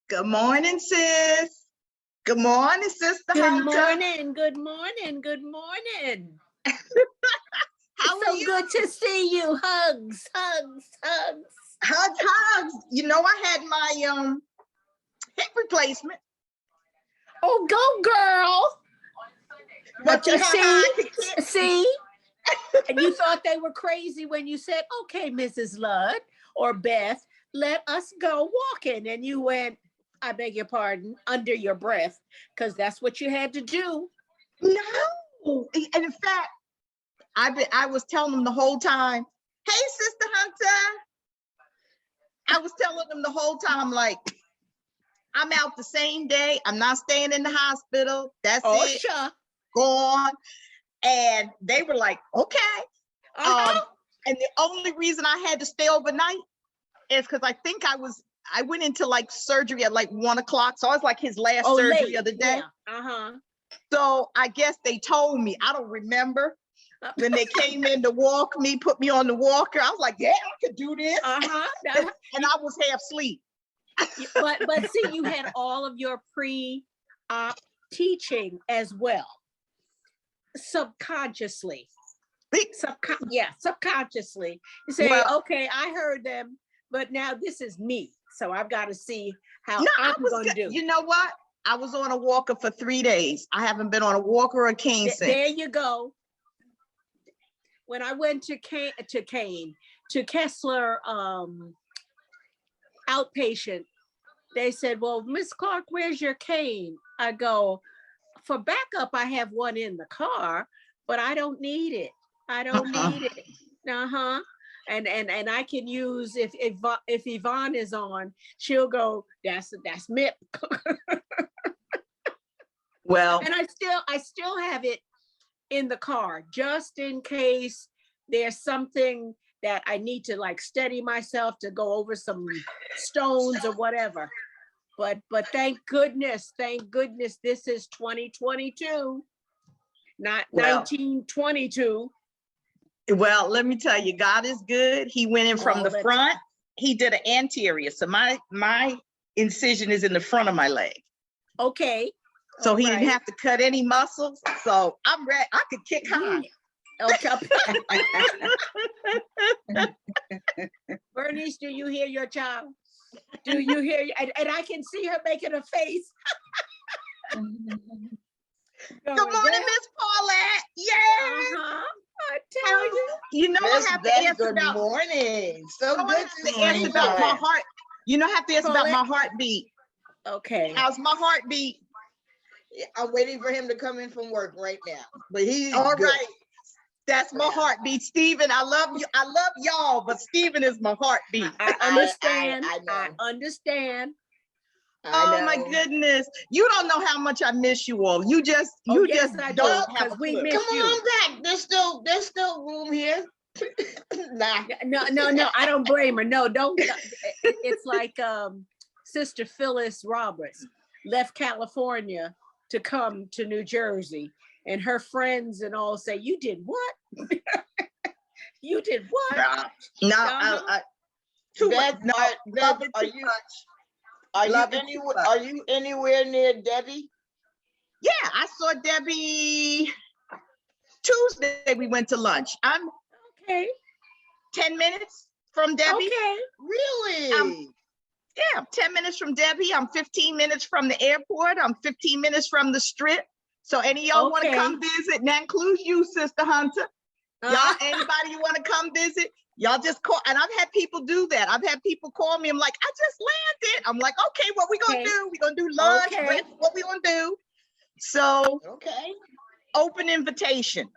Good morning, sis. Good morning, Sister Good Hunter. morning, good morning, good morning. How are So you? good to see you. Hugs, hugs, hugs. Hugs, hugs. You know, I had my hip replacement. Oh, go girl. But you see? And you thought they were crazy when you said, okay, Mrs. Ludd or Beth, let us go walking. And you went, I beg your pardon, under your breath, because that's what you had to do. No. And in fact, I was telling them the whole time, hey, Sister Hunter. I was telling them the whole time, like, I'm out the same day. I'm not staying in the hospital. That's it. Sure. Gone. And they were like, okay. And the only reason I had to stay overnight is because I think I went into like surgery at like 1 o'clock. So I was like his last surgery late. of the day. Yeah. So I guess they told me, I don't remember. When they came in to walk me, put me on the walker, I was like, yeah, I could do this. And I was half asleep. But see, you had all of your pre-op teaching as well. Subconsciously. Subconsciously. You say, well, okay, I heard them, but now this is me. So I've got to see how I'm going to do. You know what? I was on a walker for 3 days. I haven't been on a walker or a cane since. There you go. When I went to Kessler outpatient, they said, well, Miss Clark, where's your cane? I go, for backup, I have one in the car, but I don't need it. I don't need it. And I can use if Yvonne is on, she'll go, that's MIP. Well, and I still have it in the car just in case there's something that I need to like steady myself to go over some stones or whatever. But thank goodness this is 2022, not 1922. Well, let me tell you, God is good. He went in from the front. He did an anterior. So my incision is in the front of my leg. Okay. So he didn't have to cut any muscles. So I'm ready. I could kick high. Okay. Bernice, do you hear your child? Do you hear? And I can see her making a face. Good morning, Miss Paulette. Yeah. I tell you. You know, I have to ask good about. Morning. So good to ask about my heart. You know, I have to ask about my heartbeat. Okay. How's my heartbeat? I'm waiting for him to come in from work right now. But he's all good. right. That's my heartbeat. Stephen, I love you. I love y'all, but Stephen is my heartbeat. I understand. I understand. Oh my goodness. You don't know how much I miss you all. You just don't have a we miss Come you. on back. There's still room here. Nah. No, I don't blame her. No, don't. It's like Sister Phyllis Roberts left California to come to New Jersey, and her friends and all say, you did what? You did what? Are you anywhere near Debbie? Yeah, I saw Debbie Tuesday. We went to lunch. I'm okay. 10 minutes from Debbie. Okay. Really? Yeah, 10 minutes from Debbie. I'm 15 minutes from the airport. I'm 15 minutes from the strip. So any of y'all want to come visit, and that includes you, Sister Hunter. Y'all, anybody you want to come visit, y'all just call. And I've had people do that. I've had people call me. I'm like, I just landed. I'm like, okay, what we gonna do? We gonna do lunch. What we gonna do? So, open invitation.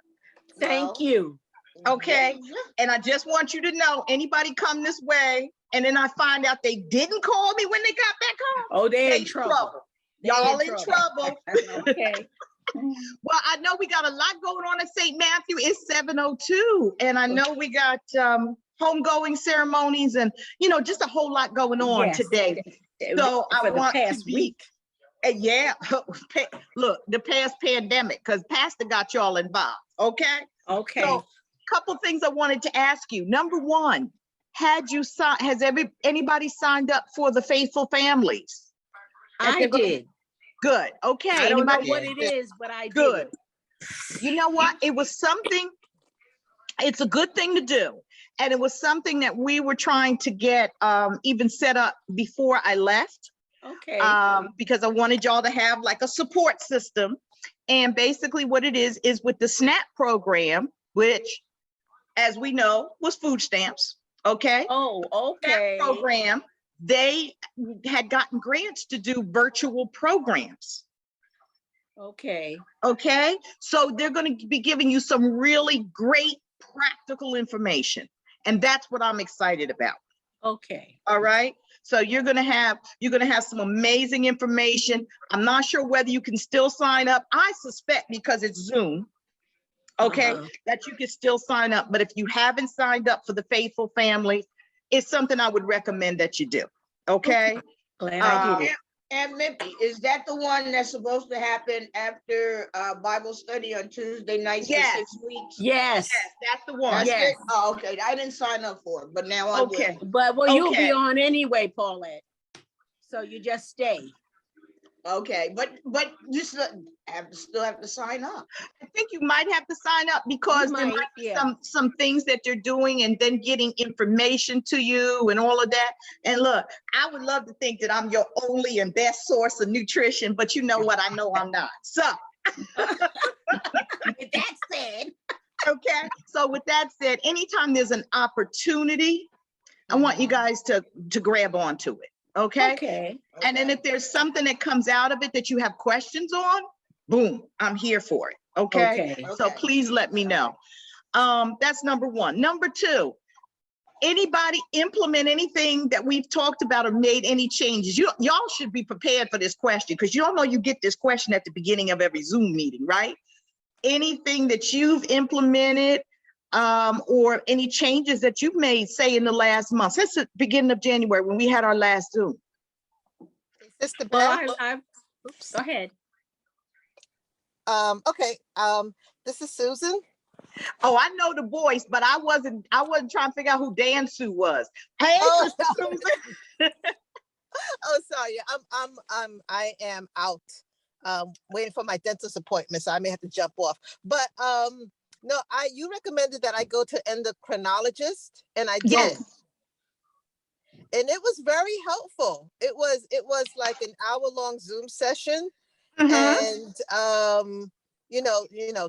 Thank you. Okay. And I just want you to know, anybody come this way, and then I find out they didn't call me when they got back home. Oh, they're in trouble. Y'all in trouble. Okay. Well, I know we got a lot going on at St. Matthew. It's 7:02, and I know we got homegoing ceremonies and just a whole lot going on today. So I want the past week. Yeah, look, the past pandemic, because Pastor got y'all involved. Okay. So, couple things I wanted to ask you. Number one, has anybody signed up for the Faithful Families? I did. Good. Okay. I don't know Anybody? what it is, but I Good. did. You know what? It was something, it's a good thing to do. And it was something that we were trying to get even set up before I left. Okay. Because I wanted y'all to have like a support system. And basically what it is with the SNAP program, which, as we know, was food stamps. Okay. Oh, okay. That program, they had gotten grants to do virtual programs. Okay. Okay. So they're going to be giving you some really great practical information. And that's what I'm excited about. Okay. All right. So you're going to have some amazing information. I'm not sure whether you can still sign up. I suspect because it's Zoom, okay, that you can still sign up. But if you haven't signed up for the Faithful Families, it's something I would recommend that you do. Okay. Glad I did it. And Mimpy, is that the one that's supposed to happen after Bible study on Tuesday nights Yes. for 6 weeks? Yes. Yes, that's the one. That's Yes. it? Oh, okay. I didn't sign up for it, but now I will. Okay. But well, you'll Okay. be on anyway, Paulette. So you just stay. Okay, but you still have to sign up. I think you might have to sign up because You there might, might be yeah. some things that they're doing and then getting information to you and all of that. And look, I would love to think that I'm your only and best source of nutrition, but you know what? I know I'm not. So, With that said, okay. So with that said, anytime there's an opportunity, I want you guys to grab onto it. Okay. okay. And then if there's something that comes out of it that you have questions on, boom, I'm here for it. Okay. Okay. So Okay. please let me know. That's number one. Number two, anybody implement anything that we've talked about or made any changes? Y'all should be prepared for this question because you all know you get this question at the beginning of every Zoom meeting, right? Anything that you've implemented or any changes that you've made, say in the last month, since the beginning of January when we had our last Zoom. Sister Well, Beth. Oops. go ahead. Okay. This is Susan. Oh, I know the voice, but I wasn't trying to figure out who Dan Sue was. Hey, Oh. Sister Susan. Oh, sorry. I am out. Waiting for my dentist appointment, so I may have to jump off. But no, you recommended that I go to endocrinologist, and I did. Yes. And it was very helpful. It was like an hour-long Zoom session, Mhm. and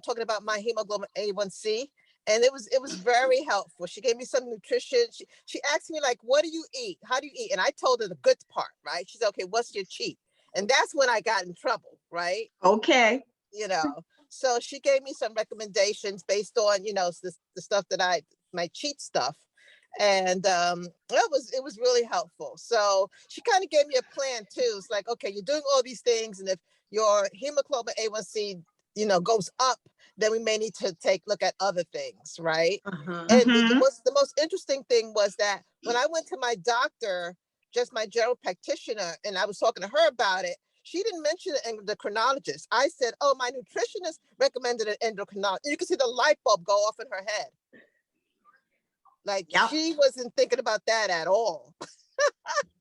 talking about my hemoglobin A1C, and it was very helpful. She gave me some nutrition. She asked me, like, what do you eat? How do you eat? And I told her the good part, right? She's okay, what's your cheat? And that's when I got in trouble, right? Okay. So she gave me some recommendations based on, the stuff that my cheat stuff. And it was really helpful. So she kind of gave me a plan too. It's like, okay, you're doing all these things, and if your hemoglobin A1C, goes up, then we may need to look at other things, right? And Mhm. the most interesting thing was that when I went to my doctor, just my general practitioner, and I was talking to her about it, she didn't mention an endocrinologist. I said, oh, my nutritionist recommended an endocrinologist. You can see the light bulb go off in her head. Like, Yep. she wasn't thinking about that at all.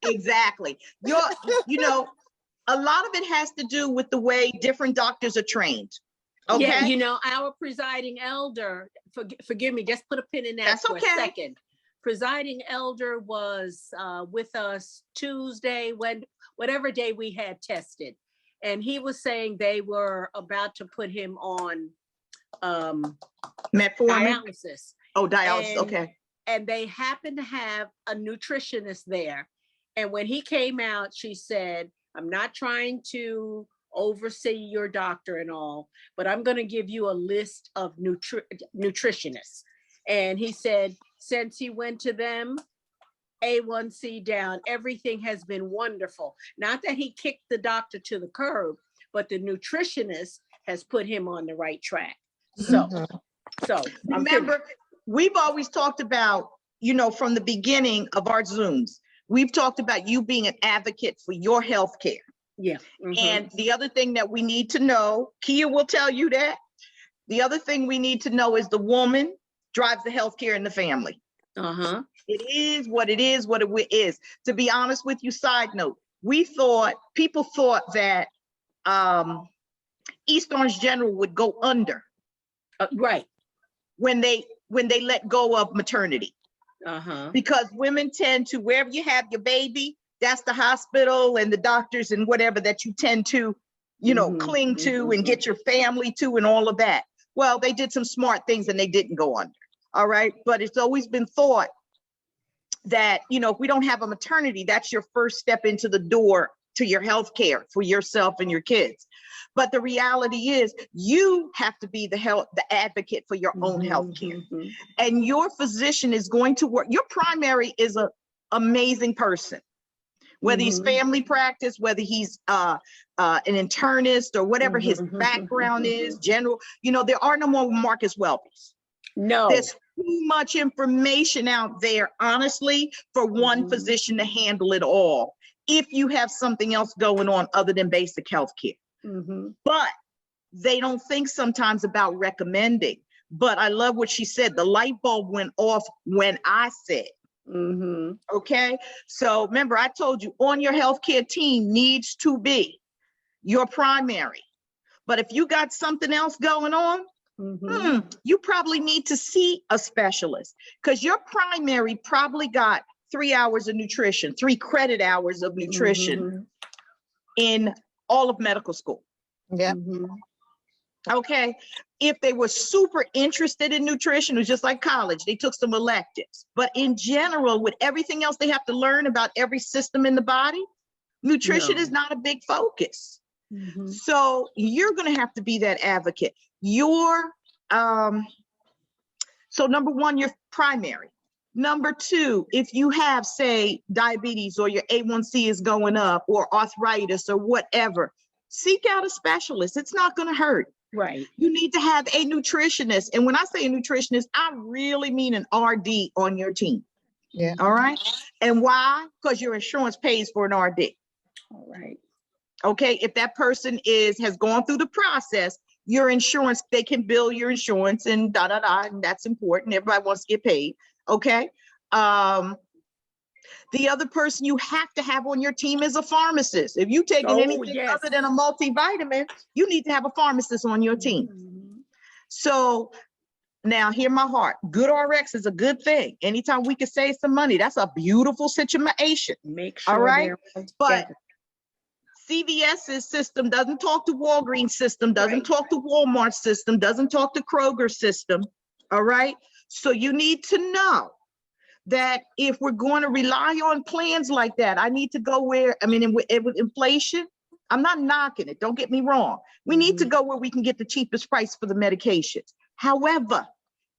Exactly. A lot of it has to do with the way different doctors are trained. Okay. Yeah, our presiding elder, forgive me, just put a pin in that That's for okay. a second. Presiding elder was with us Tuesday, whatever day we had tested. And he was saying they were about to put him on Metformin. dialysis. Oh, dialysis. And- Okay. And they happened to have a nutritionist there. And when he came out, she said, I'm not trying to oversee your doctor and all, but I'm going to give you a list of nutritionists. And he said, since he went to them, A1C down, everything has been wonderful. Not that he kicked the doctor to the curb, but the nutritionist has put him on the right track. So, Remember, we've always talked about, from the beginning of our Zooms, we've talked about you being an advocate for your health care. Yeah. And the other thing that we need to know, Kia will tell you that, the other thing we need to know is the woman drives the healthcare in the family. It is what it is, what it is. To be honest with you, side note, people thought that East Orange General would go under Right. when they let go of maternity. Uh-huh. Because women tend to, wherever you have your baby, that's the hospital and the doctors and whatever that you tend to, cling to and get your family to and all of that. Well, they did some smart things and they didn't go under. All right. But it's always been thought that, if we don't have a maternity, that's your first step into the door to your health care for yourself and your kids. But the reality is you have to be the advocate for your own health care. And your physician is going to work. Your primary is an amazing person, whether he's family practice, whether he's an internist or whatever his background is, general. There are no more Marcus Welby's. No. There's too much information out there, honestly, for one physician to handle it all if you have something else going on other than basic health care. But they don't think sometimes about recommending. But I love what she said. The light bulb went off when I said, okay? So remember, I told you on your healthcare team needs to be your primary. But if you got something else going on, you probably need to see a specialist, because your primary probably got 3 hours of nutrition, 3 credit hours of nutrition in all of medical school. Yeah. Okay. If they were super interested in nutrition, it was just like college. They took some electives. But in general, with everything else they have to learn about every system in the body, nutrition is not a big focus. So you're going to have to be that advocate. So number one, your primary. Number two, if you have, say, diabetes or your A1C is going up or arthritis or whatever, seek out a specialist. It's not going to hurt. Right. You need to have a nutritionist. And when I say a nutritionist, I really mean an RD on your team. Yeah. All right. And why? Because your insurance pays for an RD. All right. Okay. If that person has gone through the process, your insurance, they can bill your insurance and and that's important. Everybody wants to get paid. Okay. The other person you have to have on your team is a pharmacist. If you're taking anything other than a multivitamin, you need to have a pharmacist on your team. So now hear my heart. Good RX is a good thing. Anytime we can save some money, that's a beautiful situation. Make sure. All right. But CVS's system doesn't talk to Walgreens system, doesn't talk to Walmart system, doesn't talk to Kroger system. All right. So you need to know that if we're going to rely on plans like that, I need to go with inflation, I'm not knocking it. Don't get me wrong. We need to go where we can get the cheapest price for the medications. However,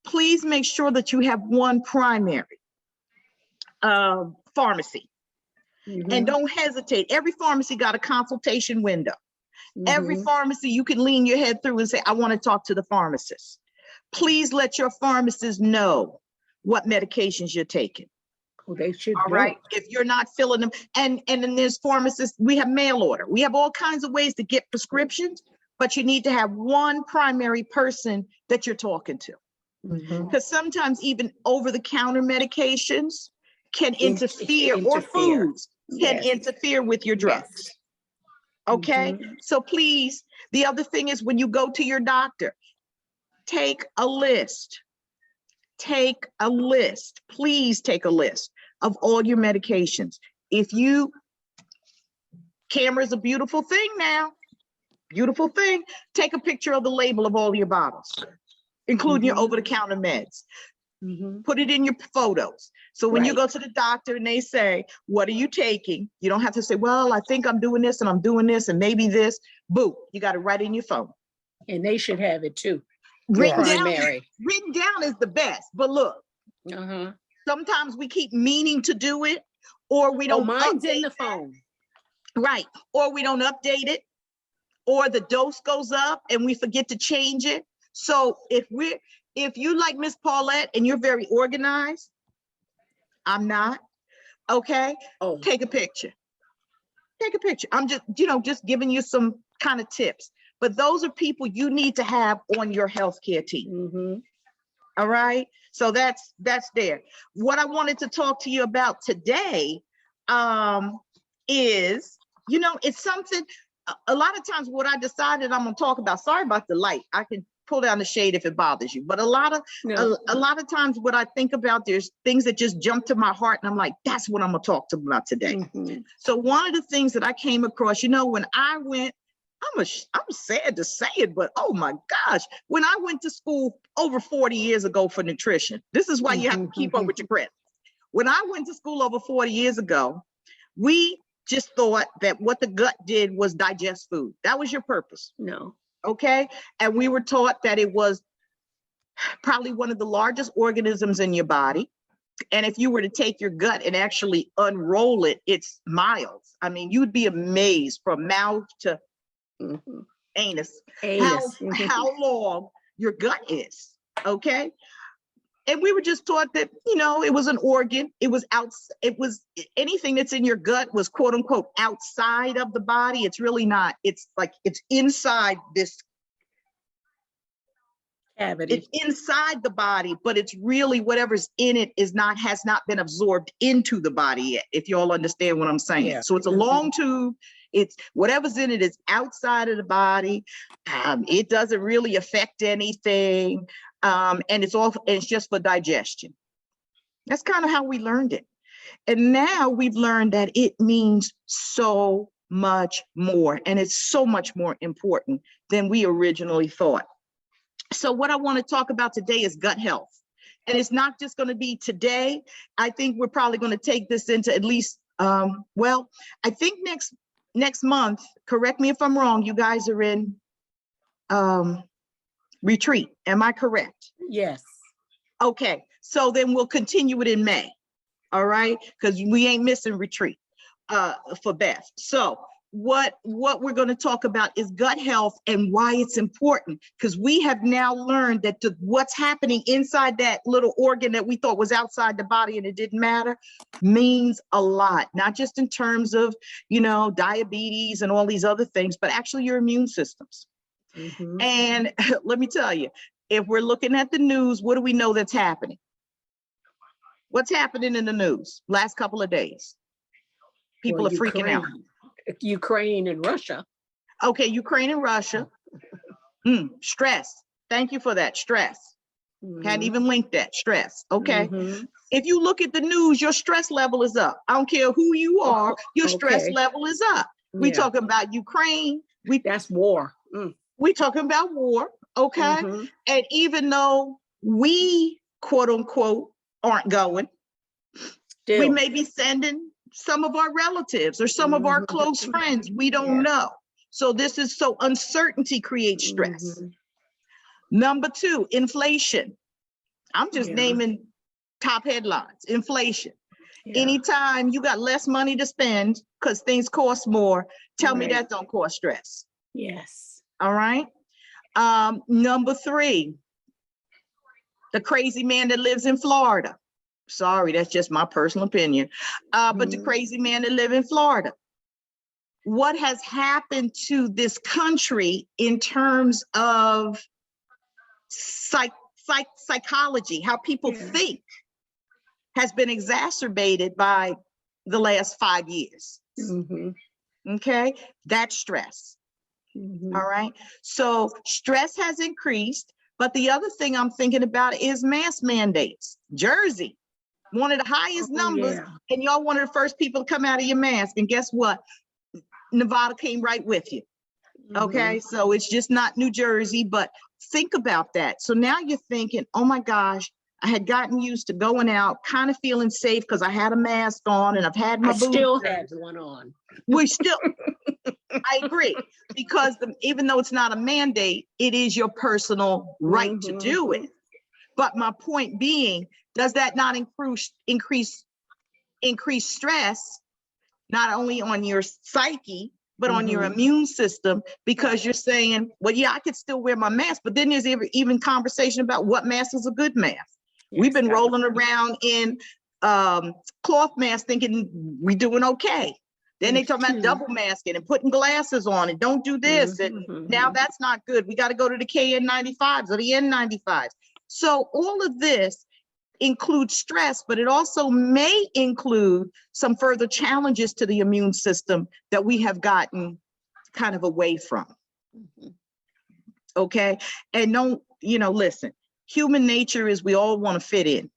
please make sure that you have one primary pharmacy. And don't hesitate. Every pharmacy got a consultation window. Every pharmacy you can lean your head through and say, I want to talk to the pharmacist. Please let your pharmacist know what medications you're taking. Oh, they should. All right. If you're not filling them. And then there's pharmacists, we have mail order. We have all kinds of ways to get prescriptions, but you need to have one primary person that you're talking to. Because sometimes even over-the-counter medications can interfere, or foods can interfere with your drugs. Okay. So please, the other thing is when you go to your doctor, take a list. Take a list. Please take a list of all your medications. Camera is a beautiful thing now. Beautiful thing. Take a picture of the label of all your bottles, including your over-the-counter meds. Put it in your photos. So when you go to the doctor and they say, what are you taking? You don't have to say, well, I think I'm doing this and I'm doing this and maybe this. Boo, you got it right in your phone. And they should have it too. Written down is the best. But look, sometimes we keep meaning to do it, or we don't. Mine's in the phone. Right. Or we don't update it, or the dose goes up and we forget to change it. So if you like Miss Paulette and you're very organized, I'm not. Okay. Take a picture. Take a picture. I'm just giving you some kind of tips. But those are people you need to have on your healthcare team. All right. So that's there. What I wanted to talk to you about today is, you know, it's something, a lot of times what I decided I'm gonna talk about, sorry about the light, I can pull down the shade if it bothers you, but a lot of times what I think about, there's things that just jump to my heart and I'm like, that's what I'm gonna talk about today. Mhm. So one of the things that I came across, you know, when I went, I'm sad to say it, but oh my gosh, when I went to school over 40 years ago for nutrition, this is why you have to keep up with your credits. When I went to school over 40 years ago, we just thought that what the gut did was digest food. That was your purpose. No. Okay. And we were taught that it was probably one of the largest organisms in your body. And if you were to take your gut and actually unroll it, it's miles. I mean, you'd be amazed from mouth to anus, how long your gut is. Okay. And we were just taught that, you know, it was an organ. It was anything that's in your gut was quote unquote outside of the body. It's really not. It's like, it's inside this cavity. It's inside the body, but it's really whatever's in it has not been absorbed into the body yet, if you all understand what I'm saying. Yeah. So it's a long tube. It's whatever's in it is outside of the body. It doesn't really affect anything. And it's just for digestion. That's kind of how we learned it. And now we've learned that it means so much more, and it's so much more important than we originally thought. So what I want to talk about today is gut health. And it's not just going to be today. I think we're probably going to take this into at least, well, I think next month, correct me if I'm wrong, you guys are in retreat. Am I correct? Yes. Okay. So then we'll continue it in May. All right. Because we ain't missing retreat for Beth. So what we're going to talk about is gut health and why it's important, because we have now learned that what's happening inside that little organ that we thought was outside the body and it didn't matter means a lot, not just in terms of, you know, diabetes and all these other things, but actually your immune systems. Mhm. And let me tell you, if we're looking at the news, what do we know that's happening? What's happening in the news last couple of days? People Well, are freaking out. Ukraine and Russia. Okay, Ukraine and Russia. Stress. Thank you for that. Stress. Can't even link that. Stress. Okay. Mhm. If you look at the news, your stress level is up. I don't care who you are, your stress Okay. level is up. We Yeah. talking about Ukraine. That's war. We talking about war. Okay. Mhm. And even though we, quote unquote, aren't going, Still. we may be sending some of our relatives or some of our close friends. We don't know. So uncertainty creates stress. Mhm. Number two, inflation. I'm just Yeah. naming top headlines. Inflation. Yeah. Anytime you got less money to spend because things cost more, tell me Right. that don't cause stress. Yes. All right. Number three, the crazy man that lives in Florida. Sorry, that's just my personal opinion. But the crazy man that lives in Florida. What has happened to this country in terms of psychology, how people think, has been exacerbated by the last 5 years. Mhm. Okay, that's stress. Mhm. All right. So stress has increased, but the other thing I'm thinking about is mask mandates. Jersey, one of the highest numbers, Yeah. and y'all one of the first people to come out of your mask. And guess what? Nevada came right with you. Okay. So it's just not New Jersey, but think about that. So now you're thinking, oh my gosh, I had gotten used to going out, kind of feeling safe because I had a mask on and I've had my I still boosters. have one on. We still, I agree, because even though it's not a mandate, it is your personal right to do it. But my point being, does that not increase stress, not only on your psyche, but on your immune system? Because you're saying, well, yeah, I could still wear my mask, but then there's even conversation about what mask is a good mask. We've been rolling around in cloth masks thinking we doing okay. Then they talk about double masking and putting glasses on and don't do this. And now that's not good. We got to go to the KN95s or the N95s. So all of this include stress, but it also may include some further challenges to the immune system that we have gotten kind of away from. Okay. And don't, listen, human nature is we all want to fit in.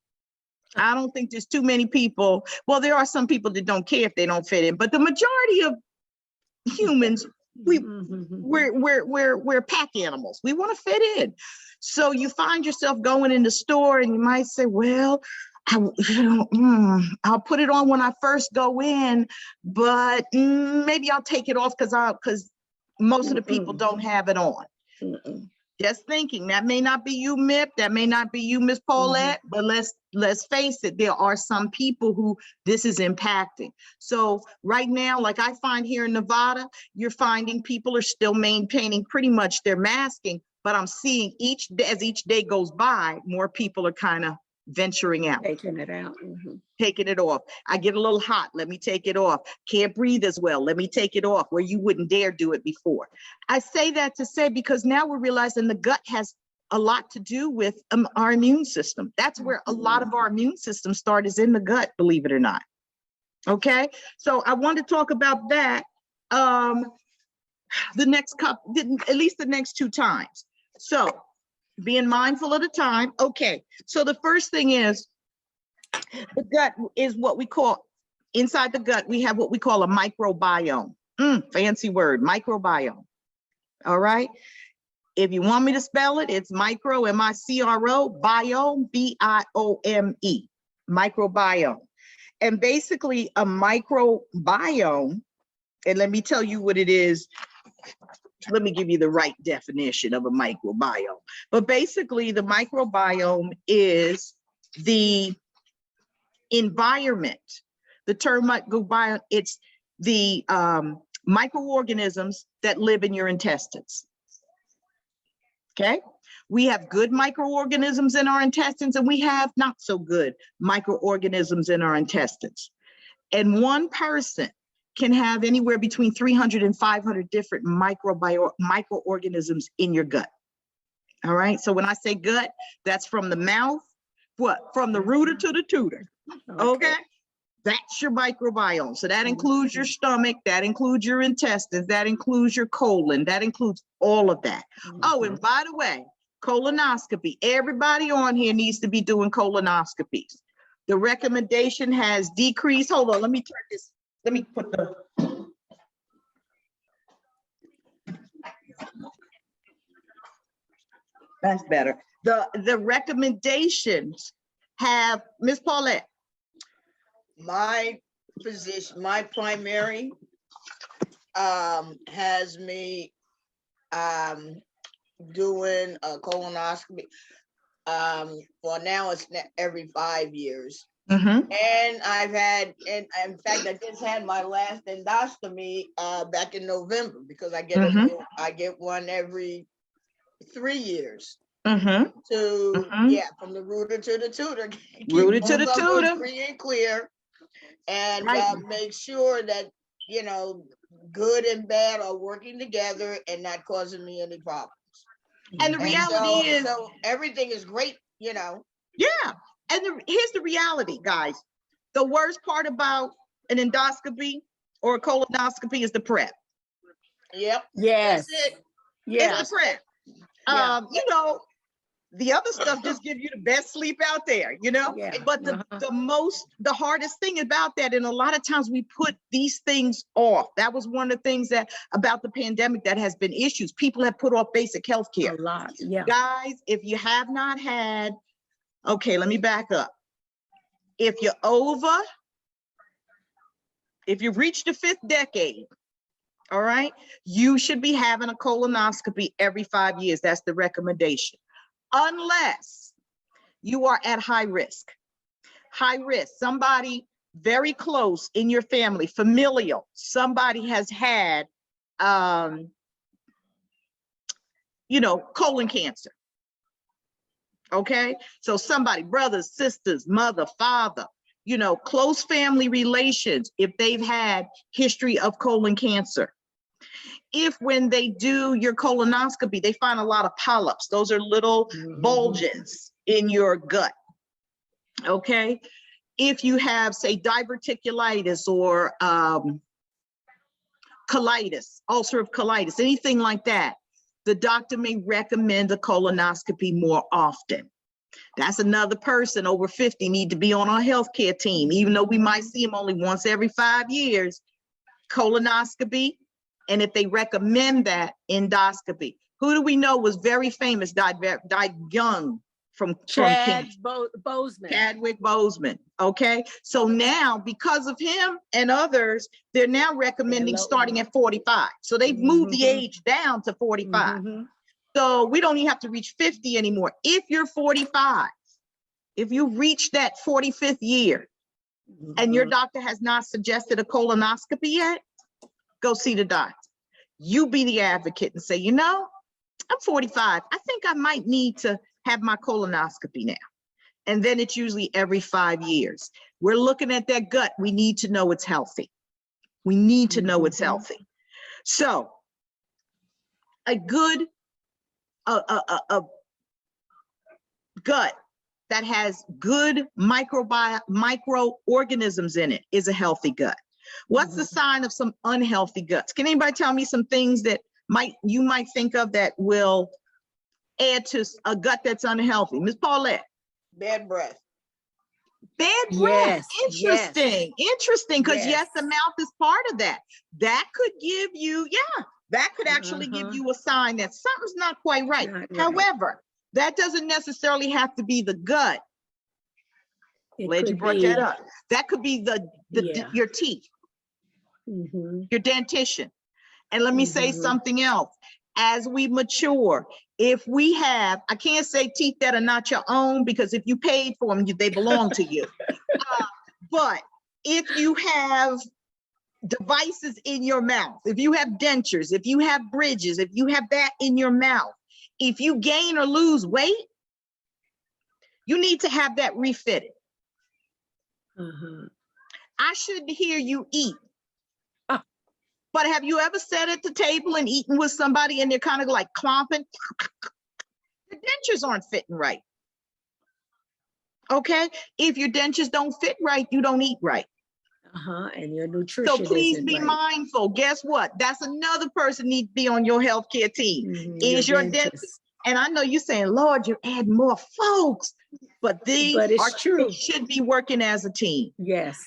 I don't think there's too many people. Well, there are some people that don't care if they don't fit in, but the majority of humans, we're pack animals. We want to fit in. So you find yourself going in the store and you might say, well, I'll put it on when I first go in, but maybe I'll take it off because most of the people don't have it on. Just thinking, that may not be you, Mip, that may not be you, Miss Paulette, but let's face it, there are some people who this is impacting. So right now, like I find here in Nevada, you're finding people are still maintaining pretty much their masking, but I'm seeing as each day goes by, more people are kind of venturing out. Taking it out. Taking it off. I get a little hot, let me take it off. Can't breathe as well, let me take it off, where you wouldn't dare do it before. I say that to say, because now we're realizing the gut has a lot to do with our immune system. That's where a lot of our immune system start, is in the gut, believe it or not. Okay, so I want to talk about that the next couple, at least the next 2 times. So being mindful of the time. Okay, so the first thing is, the gut is what we call, inside the gut, we have what we call a microbiome. Fancy word, microbiome. All right. If you want me to spell it, it's micro, M-I-C-R-O, biome, B-I-O-M-E, microbiome. And basically a microbiome, and let me tell you what it is. Let me give you the right definition of a microbiome. But basically the microbiome is the environment. The term microbiome, it's the microorganisms that live in your intestines. Okay, we have good microorganisms in our intestines and we have not so good microorganisms in our intestines. And one person can have anywhere between 300 and 500 different microorganisms in your gut. All right, so when I say gut, that's from the mouth, from the rooter to the tutor. Okay, that's your microbiome. So that includes your stomach, that includes your intestines, that includes your colon, that includes all of that. Oh, and by the way, colonoscopy. Everybody on here needs to be doing colonoscopies. The recommendation has decreased. Hold on, let me turn this. Let me put the. That's better. The recommendations have, Miss Paulette. My physician, my primary, has me doing a colonoscopy. Well, now it's every 5 years. And I've had, and in fact, I just had my last endoscopy back in November, because I get I get one every 3 years. To yeah, from the rooter to the tutor. Rooter to the tutor. Free and clear, and make sure that good and bad are working together and not causing me any problems. And the reality is, so everything is great, Yeah. And here's the reality, guys. The worst part about an endoscopy or a colonoscopy is the prep. Yep. Yes. That's it. Yeah. It's the prep. The other stuff just give you the best sleep out there, Yeah. But the hardest thing about that, and a lot of times we put these things off. That was one of the things that about the pandemic that has been issues. People have put off basic health care. A lot. Yeah. Guys, if you have not had, okay, let me back up. If you've reached the 5th decade, all right, you should be having a colonoscopy every 5 years. That's the recommendation. Unless you are at high risk, somebody very close in your family, familial, somebody has had, colon cancer. Okay, so somebody, brothers, sisters, mother, father, close family relations, if they've had history of colon cancer. If when they do your colonoscopy, they find a lot of polyps, those are little bulges in your gut. Okay. If you have, say, diverticulitis or colitis, ulcerative colitis, anything like that, the doctor may recommend a colonoscopy more often. That's another person over 50 need to be on our healthcare team, even though we might see them only once every 5 years. Colonoscopy, and if they recommend that, endoscopy. Who do we know was very famous, died young from cancer? Bozeman. Chadwick Boseman. Okay, so now because of him and others, they're now recommending starting at 45. So they've moved the age down to 45. So we don't even have to reach 50 anymore. If you're 45, if you reach that 45th year and your doctor has not suggested a colonoscopy yet, go see the doctor. You be the advocate and say, you know, I'm 45. I think I might need to have my colonoscopy now. And then it's usually every 5 years. We're looking at that gut. We need to know it's healthy. We need to know it's healthy. So a good gut that has good microorganisms in it is a healthy gut. What's the sign of some unhealthy guts? Can anybody tell me some things that you might think of that will add to a gut that's unhealthy? Ms. Paulette. Bad breath. Bad breath. Yes, interesting. Interesting, because yes. yes, the mouth is part of that. That could give you, that could actually give you a sign that something's not quite right. However, that doesn't necessarily have to be the gut. Glad you brought that up. That could be your teeth, your dentition. And let me say something else. As we mature, if we have, I can't say teeth that are not your own, because if you paid for them, they belong to you. But if you have devices in your mouth, if you have dentures, if you have bridges, if you have that in your mouth, if you gain or lose weight, you need to have that refitted. I shouldn't hear you eat. But have you ever sat at the table and eaten with somebody and they're kind of like clomping? The dentures aren't fitting right. Okay? If your dentures don't fit right, you don't eat right. And your nutrition. So please be mindful. Guess what? That's another person needs to be on your healthcare team. Is your dentist. And I know you're saying, Lord, you're adding more folks, but it's true. They should be working as a team. Yes.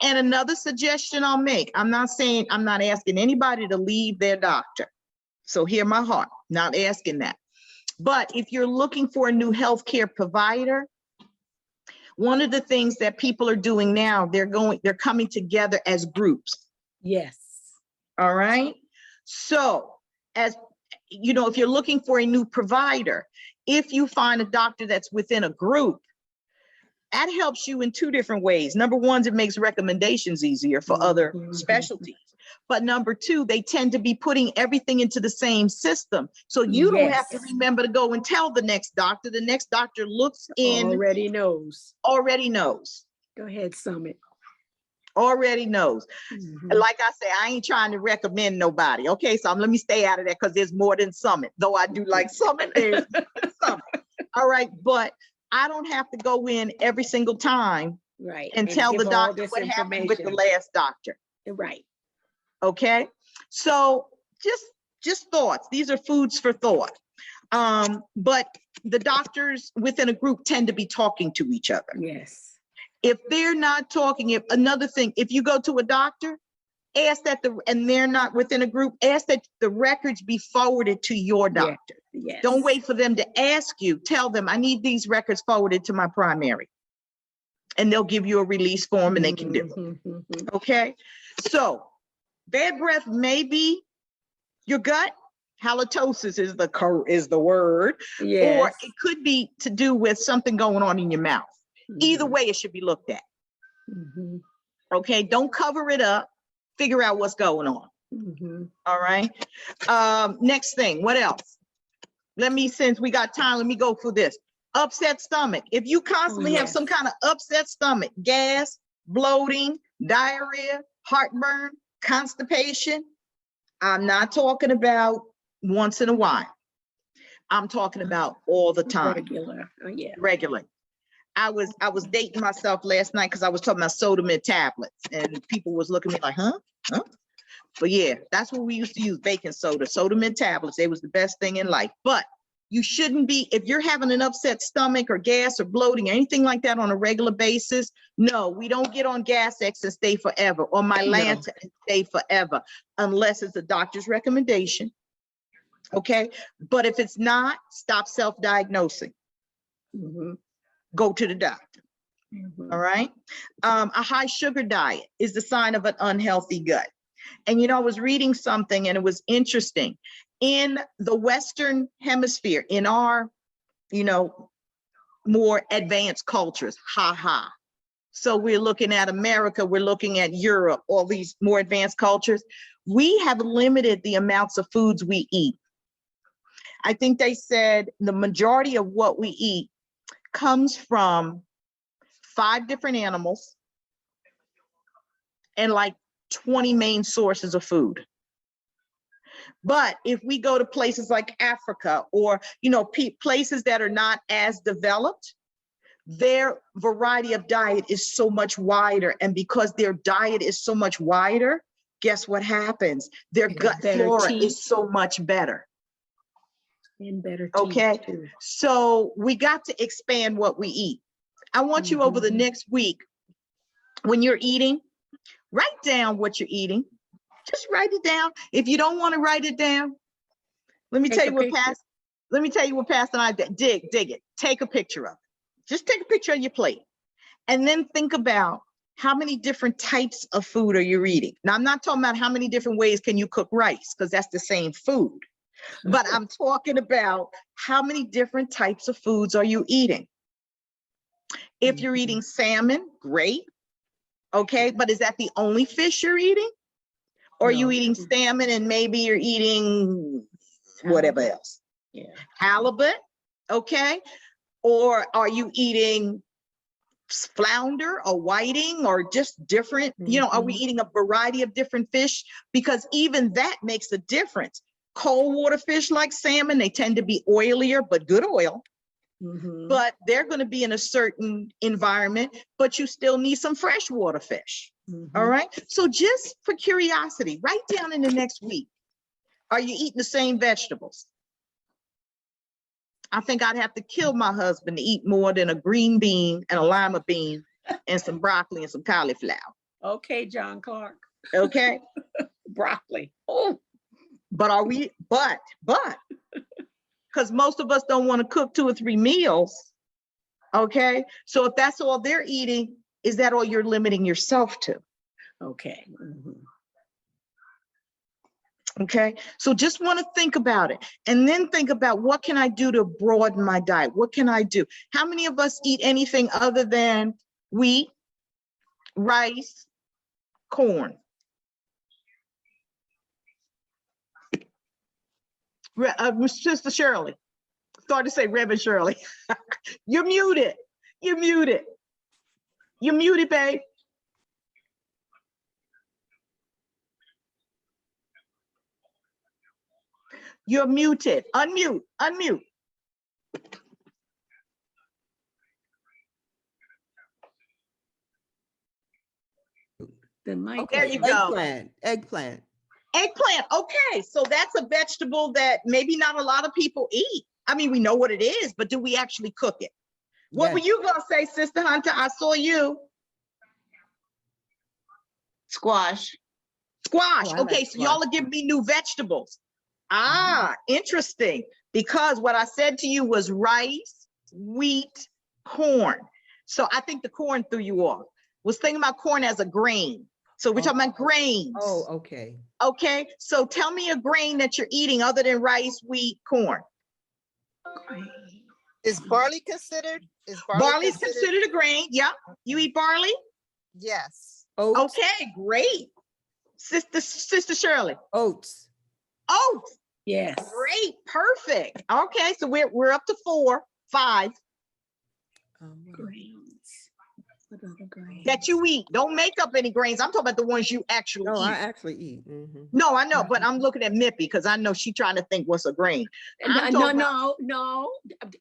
And another suggestion I'll make, I'm not asking anybody to leave their doctor. So hear my heart, not asking that. But if you're looking for a new healthcare provider, one of the things that people are doing now, they're coming together as groups. Yes. All right. So as you know, if you're looking for a new provider, if you find a doctor that's within a group, that helps you in two different ways. Number one, it makes recommendations easier for other specialties. But number two, they tend to be putting everything into the same system. So you don't have to remember to go and tell the next doctor. The next doctor looks in. Already knows. Already knows. Go ahead, Summit. Already knows. Like I say, I ain't trying to recommend nobody. Okay, so let me stay out of that because there's more than Summit. Though I do like Summit, there's Summit. All right, but I don't have to go in every single time and tell the doctor what happened with the last doctor. Right. Okay. So just thoughts. These are foods for thought. But the doctors within a group tend to be talking to each other. Yes. If they're not talking, another thing, if you go to a doctor, ask that and they're not within a group, ask that the records be forwarded to your doctor. Yes. Don't wait for them to ask you. Tell them, I need these records forwarded to my primary. And they'll give you a release form and they can do it. Okay. So bad breath may be your gut. Halitosis is the word. Yes. Or it could be to do with something going on in your mouth. Either way, it should be looked at. Okay. Don't cover it up. Figure out what's going on. All right. Next thing, what else? Since we got time, let me go through this. Upset stomach. If you constantly have some kind of upset stomach, gas, bloating, diarrhea, heartburn, constipation, I'm not talking about once in a while. I'm talking about all the time. Regular. Regular. I was dating myself last night because I was talking about Sodamid tablets, and people was looking at me like, huh? But yeah, that's what we used to use, baking soda, Sodamid tablets. They was the best thing in life. But you shouldn't be, if you're having an upset stomach or gas or bloating or anything like that on a regular basis, no, we don't get on Gas X and stay forever, or Mylanta and stay forever, unless it's a doctor's recommendation. Okay, but if it's not, stop self-diagnosing. Go to the doctor. All right. A high sugar diet is the sign of an unhealthy gut. And I was reading something and it was interesting. In the Western Hemisphere, in our, more advanced cultures, so we're looking at America, we're looking at Europe, all these more advanced cultures, we have limited the amounts of foods we eat. I think they said the majority of what we eat comes from 5 different animals and like 20 main sources of food. But if we go to places like Africa or, places that are not as developed, their variety of diet is so much wider. And because their diet is so much wider, guess what happens? Their gut flora is so much better. And better. Okay, so we got to expand what we eat. I want you over the next week, when you're eating, write down what you're eating. Just write it down. If you don't want to write it down, let me tell you what Pastor and I did. Dig it. Take a picture of it. Just take a picture of your plate. And then think about how many different types of food are you eating. Now, I'm not talking about how many different ways can you cook rice, because that's the same food. But I'm talking about how many different types of foods are you eating. If you're eating salmon, great. Okay, but is that the only fish you're eating? Or are you eating salmon and maybe you're eating whatever else? Yeah. Halibut, okay? Or are you eating flounder or whiting or just different, are we eating a variety of different fish? Because even that makes a difference. Cold water fish like salmon, they tend to be oilier, but good oil. But they're going to be in a certain environment, but you still need some freshwater fish. All right. So just for curiosity, write down in the next week, are you eating the same vegetables? I think I'd have to kill my husband to eat more than a green bean and a lima bean and some broccoli and some cauliflower. Okay, John Clark. Okay. Broccoli. Oh. But are we, but, because most of us don't want to cook 2 or 3 meals. Okay. So if that's all they're eating, is that all you're limiting yourself to? Okay. Okay. So just want to think about it, and then think about, what can I do to broaden my diet? What can I do? How many of us eat anything other than wheat, rice, corn? Sister Shirley, started to say Reverend Shirley. You're muted. You're muted. You're muted, babe. You're muted. Unmute. Unmute. Okay, there you go. Eggplant. Eggplant. Okay, so that's a vegetable that maybe not a lot of people eat. I mean, we know what it is, but do we actually cook it? What were you gonna say, Sister Hunter? I saw you. Squash. Squash. Oh, Okay, like so y'all are giving me new vegetables. Interesting. Because what I said to you was rice, wheat, corn. So I think the corn threw you off. Was thinking about corn as a grain. So we're talking about grains. Oh, okay. Okay, so tell me a grain that you're eating other than rice, wheat, corn. Is barley considered? Barley's considered a grain. Yep. You eat barley? Yes. Oats. Okay, great. Sister Shirley. Oats. Oats. Yes. Great. Perfect. Okay, so we're up to 4, 5 Grains. What other grains? that you eat. Don't make up any grains. I'm talking about the ones you actually No, eat. I actually eat. No, I know, but I'm looking at Mippy because I know she's trying to think what's a grain. No,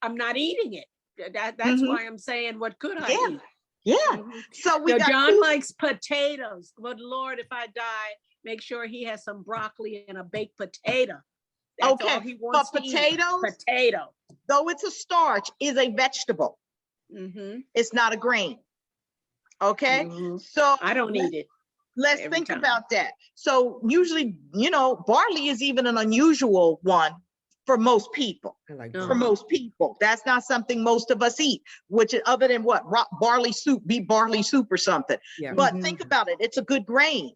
I'm not eating it. That's Mhm. why I'm saying, what could I Yeah. eat? Yeah. Mhm. So we Now, got John couscous. likes potatoes, but Lord, if I die, make sure he has some broccoli and a baked potato. That's Okay, all he but wants to eat. potatoes, Potato. though it's a starch, is a vegetable. Hmm. It's not a grain. Okay, Mhm. so I don't eat it. let's every think time. about that. So usually, barley is even an unusual one for most people. I like Uh-huh. For most people, that's not something most of us eat, which is other than what barley soup, barley soup or something. Yeah. But Mhm. think about it, it's a good grain.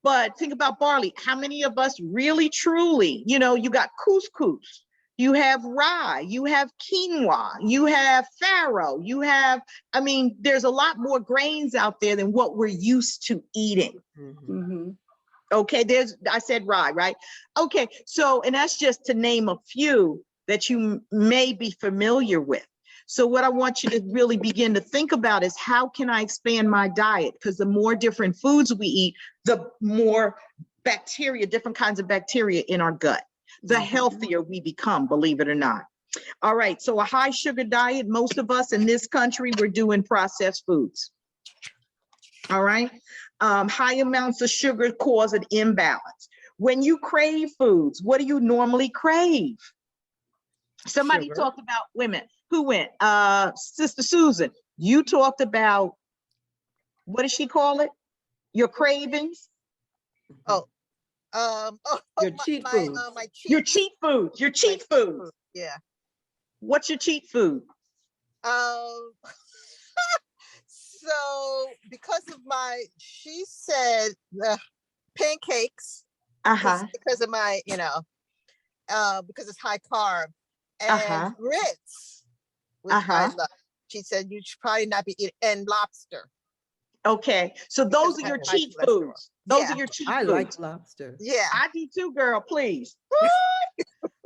But think about barley. How many of us really truly, you got couscous, you have rye, you have quinoa, you have farro, there's a lot more grains out there than what we're used to eating. Mhm. Mhm. Okay, I said rye, right? Okay, so, and that's just to name a few that you may be familiar with. So what I want you to really begin to think about is, how can I expand my diet? Because the more different foods we eat, the more bacteria, different kinds of bacteria in our gut, the Mhm. healthier we become, believe it or not. All right, so a high sugar diet, most of us in this country, we're doing processed foods. All right. High amounts of sugar cause an imbalance. When you crave foods, what do you normally crave? Somebody Sugar. talked about women. Who went? Sister Susan, you talked about, what does she call it? Your cravings? Oh, Your cheat foods. my cheat. Your cheat foods. Your my cheat foods. Yeah. What's your cheat food? So because of she said pancakes, Uh-huh. because of my, because it's high carb, and Uh-huh. grits, which I love. She said you should probably not be eating, and lobster. Okay, so Because those are I your have high cheat cholesterol. foods. Those Yeah. are your cheat I foods. like lobster. Yeah. I do too, girl, please.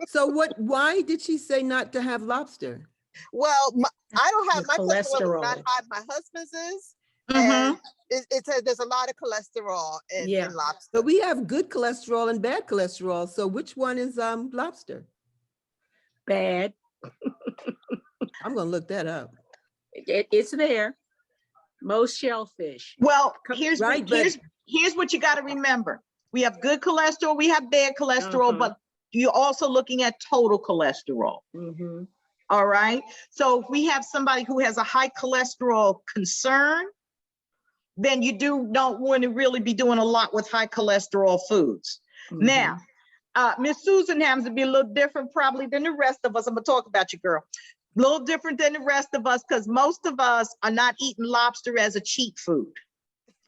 So why did she say not to have lobster? Well, I don't have The my cholesterol is not cholesterol. high. My husband's is, Mhm. and there's a lot of cholesterol Yeah. in lobster. But we have good cholesterol and bad cholesterol. So which one is lobster? Bad. I'm gonna look that up. It's there. Most shellfish. Well, here's Right, but- here's what you got to remember. We have good cholesterol, we have bad cholesterol, but you're also looking at total cholesterol. Mm-hmm. All right. So if we have somebody who has a high cholesterol concern, then you don't want to really be doing a lot with high cholesterol foods. Mm-hmm. Now, Miss Susan happens to be a little different probably than the rest of us. I'm gonna talk about you, girl. A little different than the rest of us, because most of us are not eating lobster as a cheat food.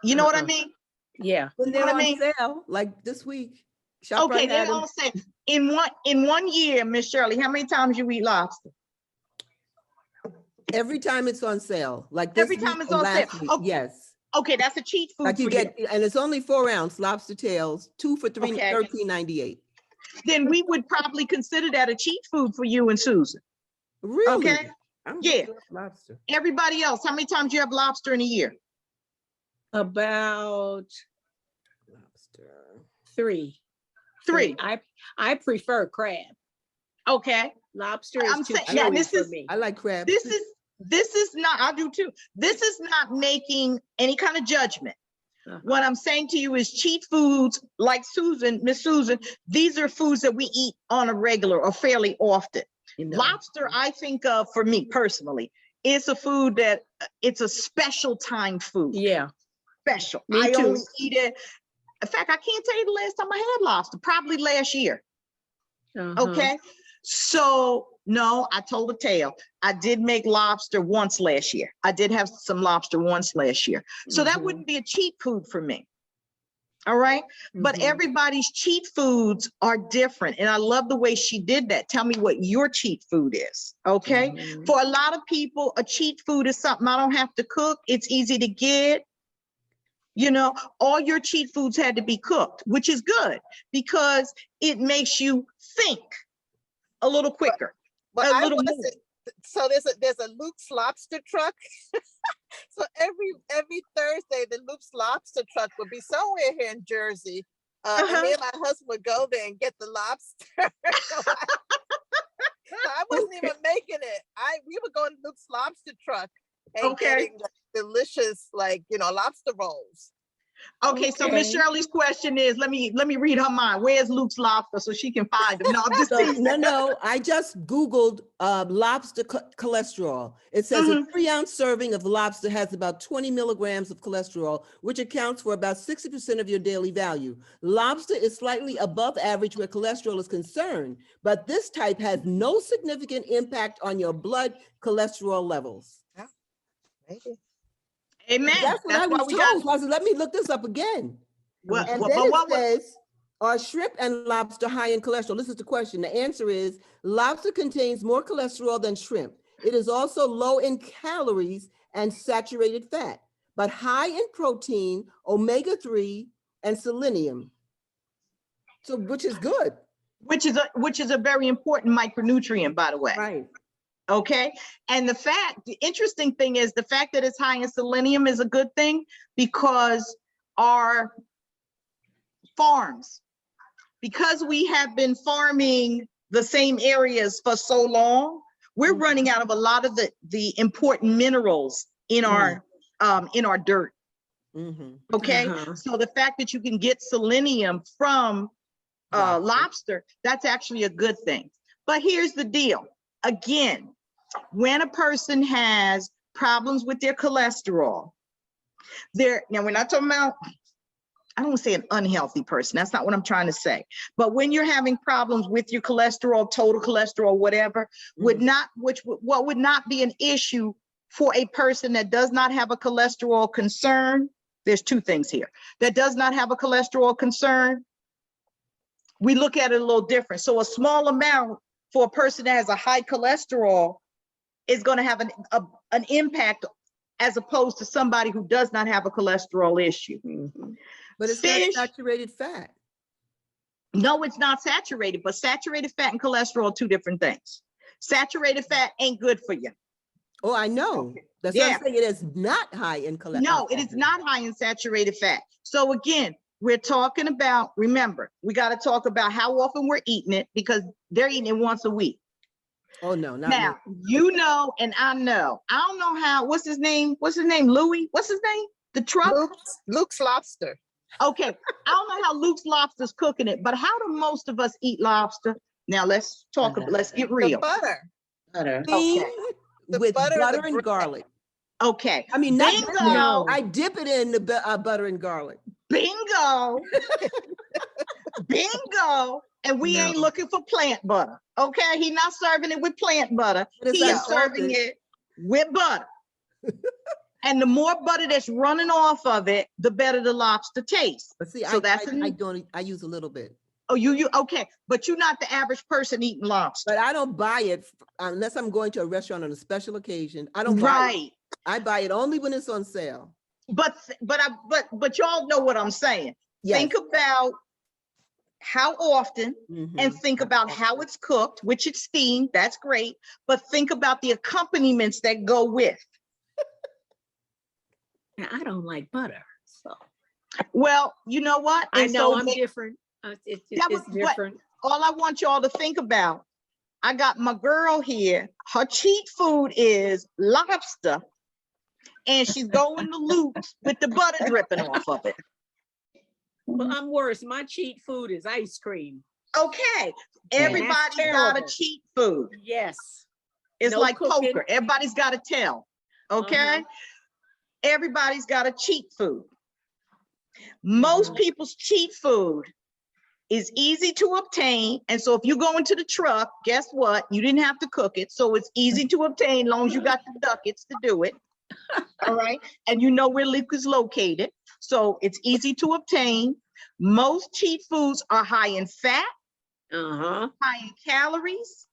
You know what I mean? Yeah. When You know they're what I on mean? sale, like this week. Okay, ShopRite they're had 'em. all say in one year, Miss Shirley, how many times you eat lobster? Every time it's on sale, like this Every week time it's and on sale. last week. Okay. Yes. Okay, that's a cheat food Like for you get, and it's only 4-ounce lobster tails, 2 for Okay. $13.98. Then we would probably consider that a cheat food for you and Susan. Really? Okay. I'm Yeah. looking up lobster. Everybody else, how many times you have lobster in a year? About Lobster. 3. 3. I prefer crab. Okay. Lobster is I'm too saying- now chewy this for is- me. I like crab. This is not, I do too. This is not making any kind of judgment. Uh-huh. What I'm saying to you is cheat foods like Susan, Miss Susan, these are foods that we eat on a regular or fairly often. You know. Lobster, I think of, for me personally, it's a food that it's a special time food. Yeah. Special. Me I too. only eat it. In fact, I can't tell you the last time I had lobster, probably last year. Uh-huh. Okay. So no, I told a tale. I did make lobster once last year. I did have some lobster once last year. So that Mhm. wouldn't be a cheat food for me. All right. But Mhm. everybody's cheat foods are different. And I love the way she did that. Tell me what your cheat food is. Okay. Mhm. For a lot of people, a cheat food is something I don't have to cook. It's easy to get. All your cheat foods had to be cooked, which is good because it makes you think a little quicker. But A I little more. wasn't. So there's a Luke's lobster truck. So every Thursday, the Luke's lobster truck would be somewhere here in Jersey, and me and my husband would go there and get the lobster. I wasn't even making it. We were going to Luke's Lobster Truck and Okay. getting the delicious, like, lobster rolls. Okay, so Miss Okay. Shirley's question is, let me read her mind. Where's Luke's Lobster so she can find him? No, I'm just So, teasing. no, I just Googled lobster cholesterol. It says a 3-ounce serving of lobster has about 20 milligrams of cholesterol, which accounts for about 60% of your daily value. Lobster is slightly above average where cholesterol is concerned, but this type has no significant impact on your blood cholesterol levels. Maybe. Amen. That's what I why was we told. So I said, let me look this up again. What, And what, then but it what was, says, are shrimp and lobster high in cholesterol? This is the question. The answer is lobster contains more cholesterol than shrimp. It is also low in calories and saturated fat, but high in protein, omega-3, and selenium. So, which is good. which is a very important micronutrient, by the way. Right. Okay. And the interesting thing is the fact that it's high in selenium is a good thing because our farms, because we have been farming the same areas for so long, we're running out of a lot of the important minerals in our dirt. Okay. So the fact that you can get selenium from lobster, that's actually a good thing. But here's the deal. Again, when a person has problems with their cholesterol, now we're not talking about, I don't want to say an unhealthy person. That's not what I'm trying to say. But when you're having problems with your cholesterol, total cholesterol, whatever, what would not be an issue for a person that does not have a cholesterol concern, there's two things here. That does not have a cholesterol concern, we look at it a little different. So a small amount for a person that has a high cholesterol is going to have an impact as opposed to somebody who does not have a cholesterol issue. But it's not saturated fat. No, it's not saturated, but saturated fat and cholesterol are two different things. Saturated fat ain't good for you. Oh, I know. That's why I'm saying it is not high in cholesterol. No, it is not high in saturated fat. So again, we're talking about, remember, we got to talk about how often we're eating it because they're eating it once a week. Oh, no, not now, me. you know, and I know. I don't know how, what's his name? Louis? What's his name? The truck? Luke's Lobster. Okay, I don't know how Luke's Lobster's cooking it, but how do most of us eat lobster? Now let's talk, let's get real. The butter. Okay. With butter, butter the and bread. garlic. Okay. I mean, not bingo. No. I dip it in the butter and garlic. Bingo. Bingo. And we ain't looking for plant butter. Okay. He's not serving it with plant butter. He's serving it with butter. And the more butter that's running off of it, the better the lobster tastes. But see, so I use a little bit. Oh, you okay. But you're not the average person eating lobster. But I don't buy it unless I'm going to a restaurant on a special occasion. I don't buy it. I buy it only when it's on sale. But y'all know what I'm saying. Yes. Think about how often and think about how it's cooked, which it's steamed, that's great. But think about the accompaniments that go with. Now, I don't like butter, so. Well, you know what? I know I'm different. It's different. All I want y'all to think about, I got my girl here. Her cheat food is lobster, and she's going to Luke's with the butter dripping off of it. Well, I'm worse. My cheat food is ice cream. Okay, everybody's got a cheat food. Yes. It's like poker. Everybody's got to tell. Okay. Everybody's got a cheat food. Most people's cheat food is easy to obtain. And so if you go into the truck, guess what? You didn't have to cook it. So it's easy to obtain as long as you got the ducats to do it. All right. And you know where Luke is located. So it's easy to obtain. Most cheat foods are high in fat, high in calories,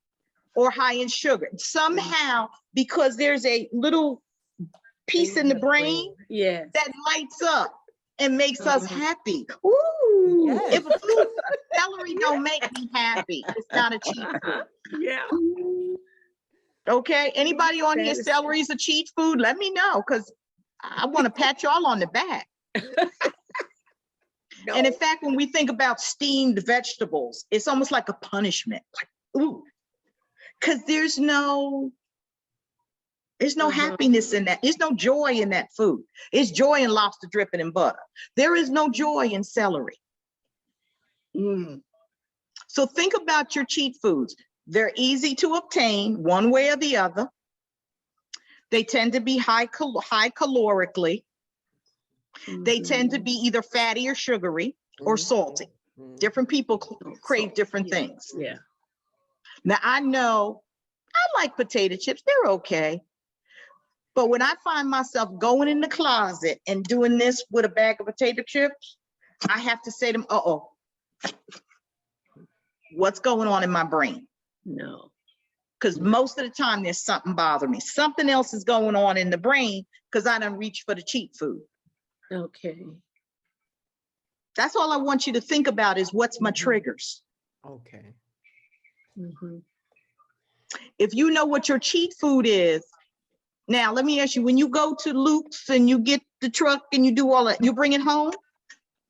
or high in sugar. Somehow, because there's a little piece in the brain that lights up and makes us happy. Ooh, if a food, celery don't make me happy, it's not a cheat food. Yeah. Okay, anybody on here, celery is a cheat food? Let me know, because I want to pat y'all on the back. And in fact, when we think about steamed vegetables, it's almost like a punishment. Like, ooh, Because there's no happiness in that. There's no joy in that food. It's joy in lobster dripping in butter. There is no joy in celery. So think about your cheat foods. They're easy to obtain one way or the other. They tend to be high calorically. They tend to be either fatty or sugary or salty. Different people crave different things. Yeah. Now I know I like potato chips. They're okay. But when I find myself going in the closet and doing this with a bag of potato chips, I have to say to them, uh-oh, what's going on in my brain? No. Because most of the time there's something bothering me. Something else is going on in the brain because I done reached for the cheap food. Okay. That's all I want you to think about is what's my triggers. Okay. If you know what your cheat food is, now let me ask you, when you go to Luke's and you get the truck and you do all that, you bring it home?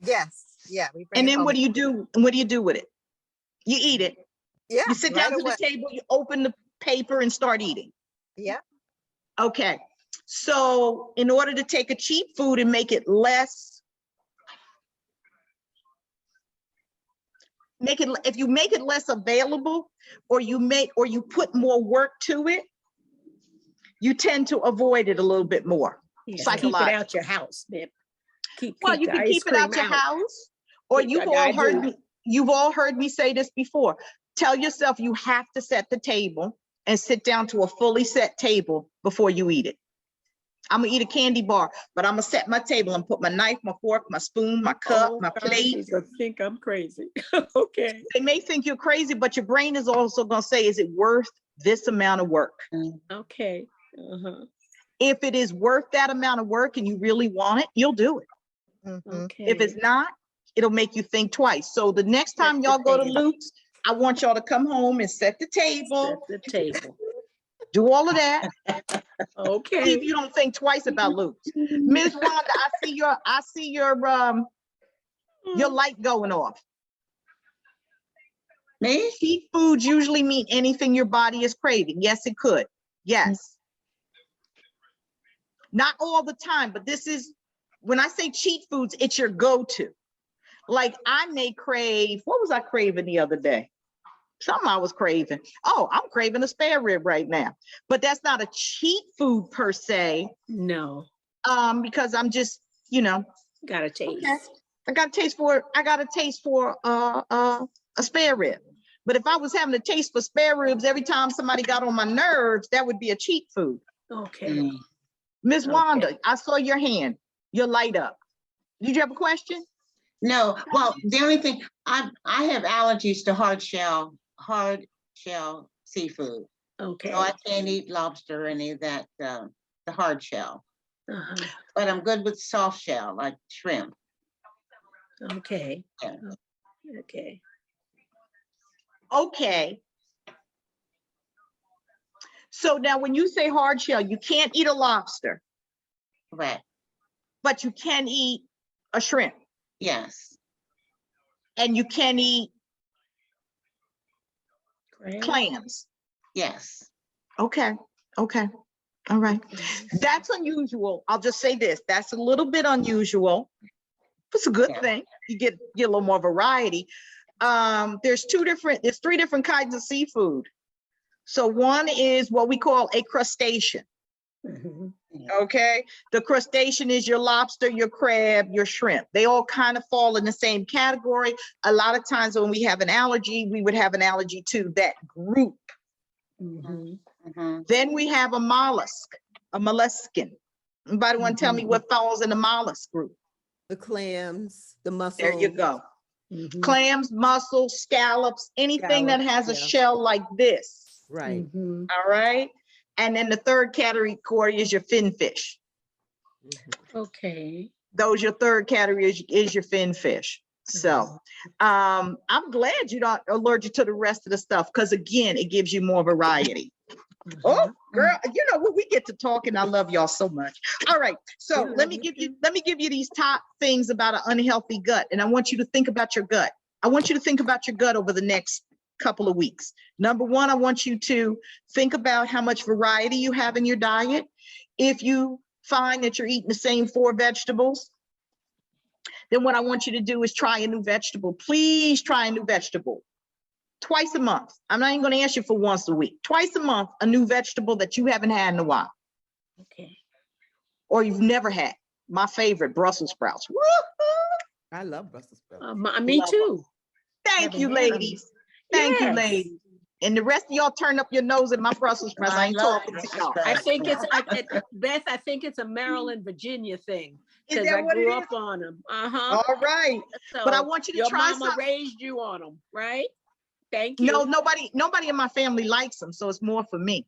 Yes. Yeah. We bring And it then home. what do you do? And what do you do with it? You eat it. Yeah. You sit right down to away. the table, you open the paper and start eating. Yeah. Okay. So in order to take a cheap food and make it less, if you make it less available, or you put more work to it, you tend to avoid it a little bit more. Yeah. Keep it Psychologically. out your house, man. Well, you the can ice keep it out cream your house, or Keep- you've I all heard do. me. You've all heard me say this before. Tell yourself you have to set the table and sit down to a fully set table before you eat it. I'm gonna eat a candy bar, but I'm gonna set my table and put my knife, my fork, my spoon, my cup, Oh, my God, plate. she's gonna think I'm crazy. Okay. They may think you're crazy, but your brain is also gonna say, is it worth this amount of work? Okay. If it is worth that amount of work and you really want it, you'll do it. Okay. If it's not, it'll make you think twice. So the next time Set the y'all go to table. Luke's, I want y'all to come home and set the table, Set the table. do all of that. See if Okay. you don't think twice about Luke's. Ms. Wanda, I see your light going off. Me? Cheap foods usually mean anything your body is craving. Yes, it could. Yes. Not all the time, but this is, when I say cheat foods, it's your go-to. Like I may crave, what was I craving the other day? Something I was craving. Oh, I'm craving a spare rib right now. But that's not a cheat food per se, No. because I'm just, Got a taste. okay, I got a taste for a spare rib. But if I was having a taste for spare ribs every time somebody got on my nerves, that would be a cheat food. Okay. Ms. Okay. Wanda, I saw your hand. Your light up. Did you have a question? No, well, the only thing, I have allergies to hard shell seafood. Okay. So I can't eat lobster or any of that, the hard shell. Uh-huh. But I'm good with soft shell, like shrimp. Okay. Yeah. Okay. Okay. So now when you say hard shell, you can't eat a lobster, Correct. but you can eat a shrimp, Yes. and you can eat Great. clams. Yes. Okay. Okay. All right. That's unusual. I'll just say this. That's a little bit unusual. It's a good Yeah. thing. You get a little more variety. There's three different kinds of seafood. So one is what we call a crustacean. Mhm. Okay. The crustacean is your lobster, your crab, your shrimp. They all kind of fall in the same category. A lot of times when we have an allergy, we would have an allergy to that group. Mhm. Mhm. Then we have a molluscan. Anybody want to tell me what falls in the mollusk group? The clams, the mussels. There you go. Mhm. Clams, mussels, scallops, anything that has a Scallops, yeah. shell like this. Right. Mhm. All right. And then the third category is your finfish. Mhm. Okay. Your third category is your finfish. So I'm glad you're not allergic to the rest of the stuff, because again, it gives you more variety. Oh, girl, when we get to talking, I love y'all so much. All right. So Yeah, let me me give you these top things about an unhealthy gut. And I want you to think about your gut. I want you to think about your gut over the next couple of weeks. Number one, I want you to think about how much variety you have in your diet. If you find that you're eating the same 4 vegetables, then what I want you to do is try a new vegetable. Please try a new vegetable. Twice a month. I'm not even going to ask you for once a week. Twice a month, a new vegetable that you haven't had in a while. Okay. Or you've never had. My favorite, Brussels sprouts. Woo-hoo! I love Brussels sprouts. Me Love too. Thank you, Haven't had 'em. ladies. Thank you, Yes. ladies. And the rest of y'all turn up your nose at my Brussels sprouts. I ain't talking to y'all. I think Beth, I think it's a Maryland, Virginia thing. Is Because that I what it grew is? up on them. Uh-huh. All right. But I So want you to your try mama something. raised you on them, right? Thank you. No, nobody in my family likes them, so it's more for me.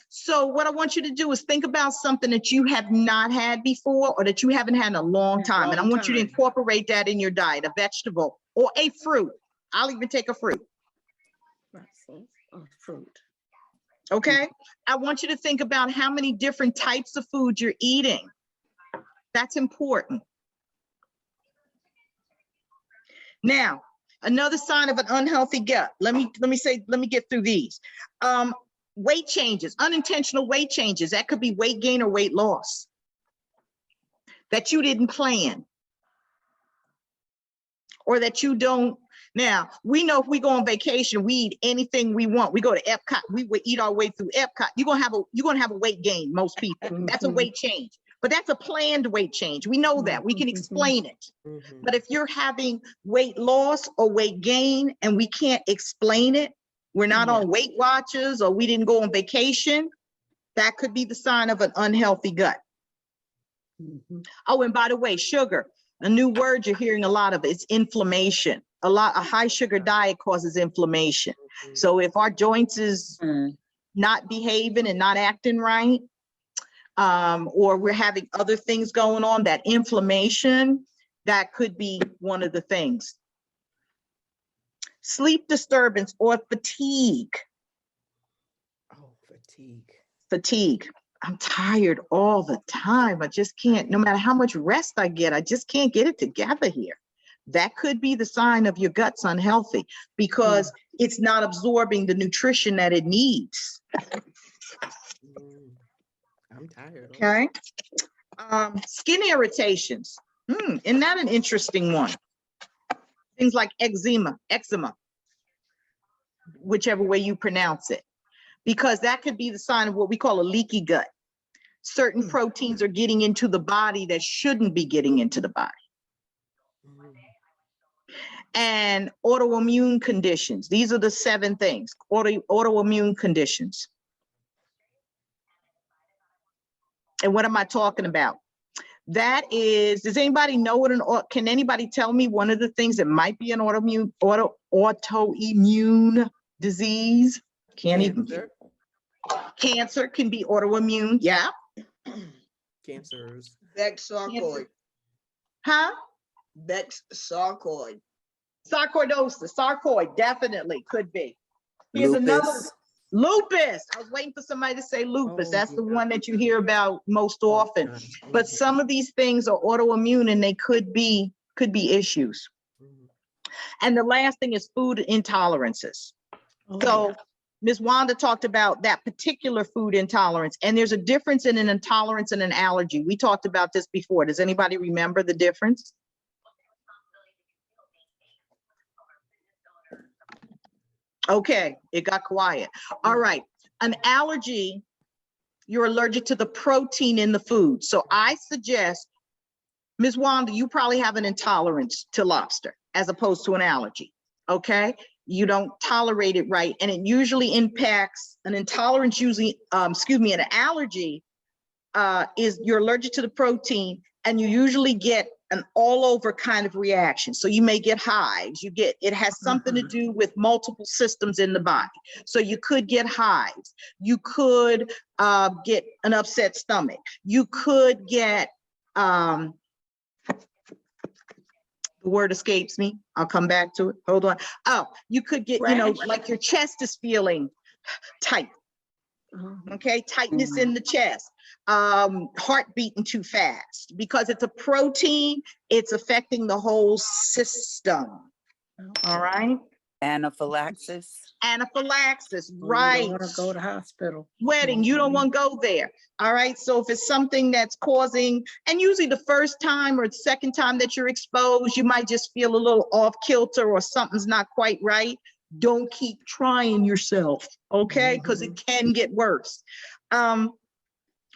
So what I want you to do is think about something that you have not had before or that you haven't had in a long time. And I want you to incorporate that in your diet, a vegetable or a fruit. I'll even take a fruit. Brussels or fruit. Okay. I want you to think about how many different types of food you're eating. That's important. Now, another sign of an unhealthy gut. Let me get through these. Weight changes, unintentional weight changes. That could be weight gain or weight loss that you didn't plan or that you don't. Now, we know if we go on vacation, we eat anything we want. We go to Epcot, we would eat our way through Epcot. You're gonna have a weight gain, most people. That's a weight change, but that's a planned weight change. We know that. We can explain it. But if you're having weight loss or weight gain and we can't explain it, we're not on Weight Watchers or we didn't go on vacation, that could be the sign of an unhealthy gut. Oh, and by the way, sugar, a new word you're hearing a lot of, it's inflammation. A high sugar diet causes inflammation. So if our joints is not behaving and not acting right, or we're having other things going on, that inflammation, that could be one of the things. Sleep disturbance or fatigue. Oh, fatigue. Fatigue. I'm tired all the time. I just can't, no matter how much rest I get, I just can't get it together here. That could be the sign of your gut's unhealthy because it's not absorbing the nutrition that it needs. I'm tired. Okay. Skin irritations. Isn't that an interesting one? Things like eczema, whichever way you pronounce it, because that could be the sign of what we call a leaky gut. Certain proteins are getting into the body that shouldn't be getting into the body. And autoimmune conditions. These are the 7 things, autoimmune conditions. And what am I talking about? That is, does anybody know what can anybody tell me one of the things that might be an autoimmune disease? Cancer can be autoimmune. Yeah. Cancers. Beck's sarcoid. Huh? Beck's sarcoid. Sarcoidosis, sarcoid definitely could be. Here's another one. Lupus. I was waiting for somebody to say lupus. That's the one that you hear about most often. But some of these things are autoimmune and they could be issues. And the last thing is food intolerances. So Ms. Wanda talked about that particular food intolerance, and there's a difference in an intolerance and an allergy. We talked about this before. Does anybody remember the difference? Okay, it got quiet. All right, an allergy, you're allergic to the protein in the food. So I suggest, Ms. Wanda, you probably have an intolerance to lobster as opposed to an allergy, okay? You don't tolerate it right, and it usually impacts an intolerance, an allergy is you're allergic to the protein, and you usually get an all over kind of reaction. So you may get hives, it has something to do with multiple systems in the body. So you could get hives, you could get an upset stomach, you could get, the word escapes me, I'll come back to it, hold on. Oh, you could get, like your chest is feeling tight. Okay, tightness in the chest, heart beating too fast, because it's a protein, it's affecting the whole system. All right. Anaphylaxis. Anaphylaxis, You right. don't want to go to hospital. Wedding, you don't want to go there. All right. So if it's something that's causing, and usually the first time or the second time that you're exposed, you might just feel a little off kilter or something's not quite right. Don't keep trying yourself, okay? Because it can get worse.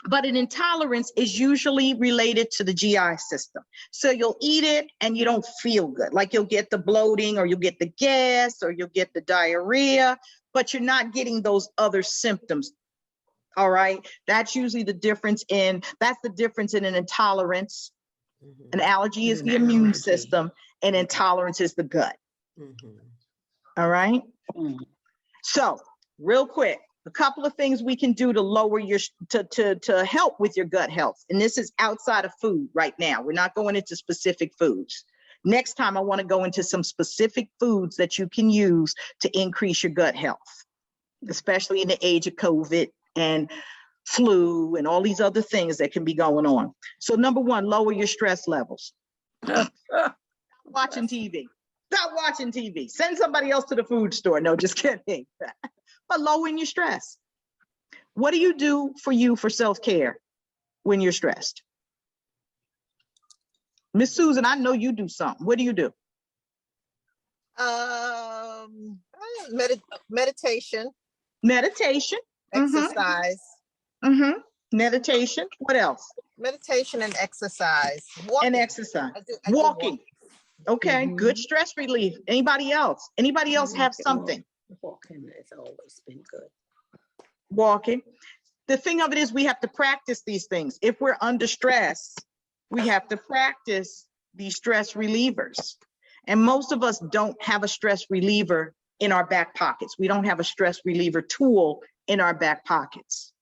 But an intolerance is usually related to the GI system. So you'll eat it and you don't feel good. Like you'll get the bloating or you'll get the gas or you'll get the diarrhea, but you're not getting those other symptoms. All right. That's usually the difference that's the difference in an intolerance. An allergy is the immune system and intolerance is the gut. All right. So real quick, a couple of things we can do to lower to help with your gut health. And this is outside of food right now. We're not going into specific foods. Next time, I want to go into some specific foods that you can use to increase your gut health, especially in the age of COVID and flu and all these other things that can be going on. So number one, lower your stress levels. Stop watching TV. Stop watching TV. Send somebody else to the food store. No, just kidding. But lowering your stress. What do you do for self-care when you're stressed? Miss Susan, I know you do something. What do you do? Meditation, Meditation. exercise. Meditation. What else? Meditation and exercise. And exercise. I do Walking. Okay, good stress relief. Anybody else? Anybody else have something? Walking has always been good. Walking. The thing of it is we have to practice these things. If we're under stress, we have to practice these stress relievers. And most of us don't have a stress reliever in our back pockets. We don't have a stress reliever tool in our back pockets.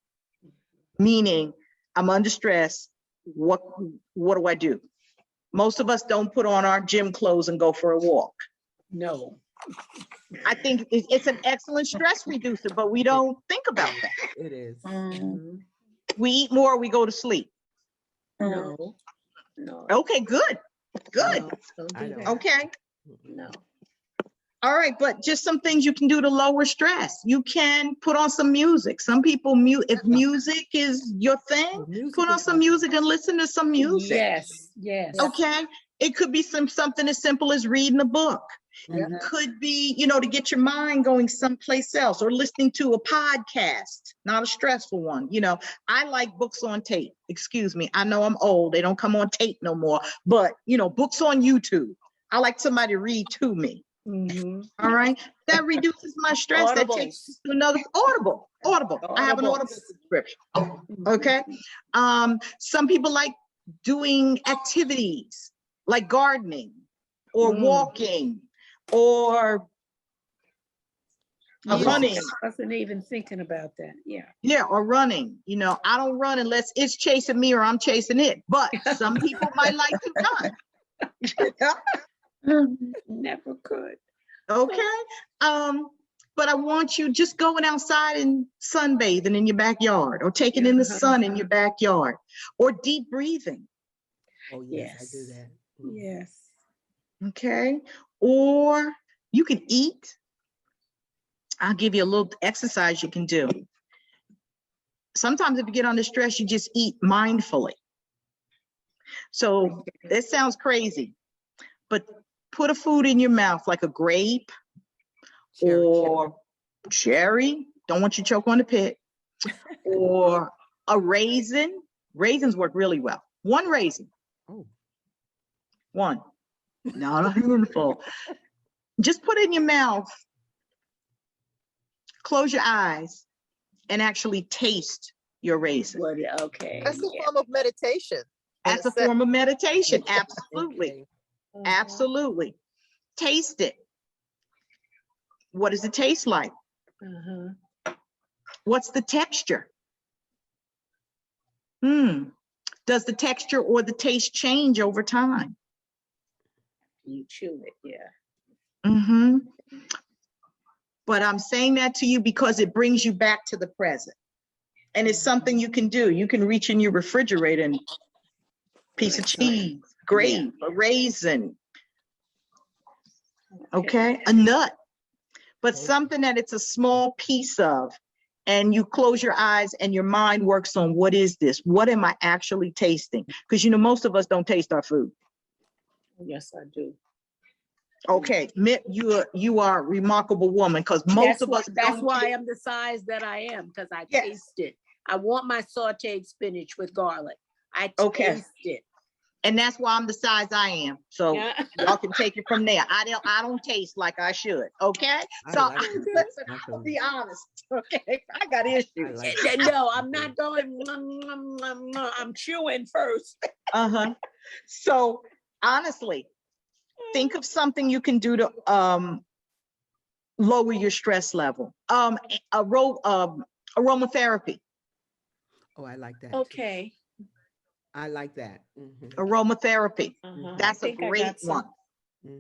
Meaning, I'm under stress. What do I do? Most of us don't put on our gym clothes and go for a walk. No. I think it's an excellent stress reducer, but we don't think about that. It is. We eat more, we go to sleep. No. No. Okay, good. Good. No, don't I do don't. that. Okay. No. All right, but just some things you can do to lower stress. You can put on some music. Some people, if music is your thing, put on some music and listen to some music. Yes, yes. Okay. It could be something as simple as reading a book. Mhm. Could be, to get your mind going someplace else, or listening to a podcast, not a stressful one. I like books on tape. Excuse me. I know I'm old. They don't come on tape no more, but books on YouTube. I like somebody to read to me. All right. That reduces my stress. That takes us to another Audible. I have an Audible subscription. Okay. Some people like doing activities like gardening or walking or running. I wasn't even thinking about that. Yeah. Yeah, or running. I don't run unless it's chasing me or I'm chasing it. But some people might like to run. Never could. Okay. But I want you just going outside and sunbathing in your backyard, or taking in the sun in your backyard, or deep breathing. Oh, yes, Yes. I do that. Yes. Okay. Or you can eat. I'll give you a little exercise you can do. Sometimes if you get under stress, you just eat mindfully. So this sounds crazy, but put a food in your mouth like a grape or cherry. Don't want you to choke on the pit. Or a raisin. Raisins work really well. One raisin. Oh. One. Not a handful. Just put it in your mouth. Close your eyes and actually taste your raisin. Okay. That's a form of meditation. As a form of meditation. Absolutely. Okay. Absolutely. Taste it. What does it taste like? What's the texture? Does the texture or the taste change over time? You chew it, yeah. But I'm saying that to you because it brings you back to the present. And it's something you can do. You can reach in your refrigerator and piece of cheese, grape, a raisin. Okay, a nut. but Okay. something that it's a small piece of, and you close your eyes and your mind works on, what is this? What am I actually tasting? Because most of us don't taste our food. Yes, I do. Okay, you are a remarkable woman, because most of us That's don't why taste- I'm the size that I am, because I Yes. taste it. I want my sauteed spinach with garlic. I Okay. taste it. and that's why I'm the size I am. So Yeah. y'all can take it from there. I don't taste like I should. Okay, I so like it. listen, I I'll feel be honest. Okay, I got issues. like No, I'm not going. Nom, nom, nom, nom. I'm chewing first. Uh-huh. So honestly, think of something you can do to lower your stress level. Aromatherapy. Oh, I like that. too. Okay. I like that. Mhm. Aromatherapy. Uh-huh. That's I a think I great got some- one.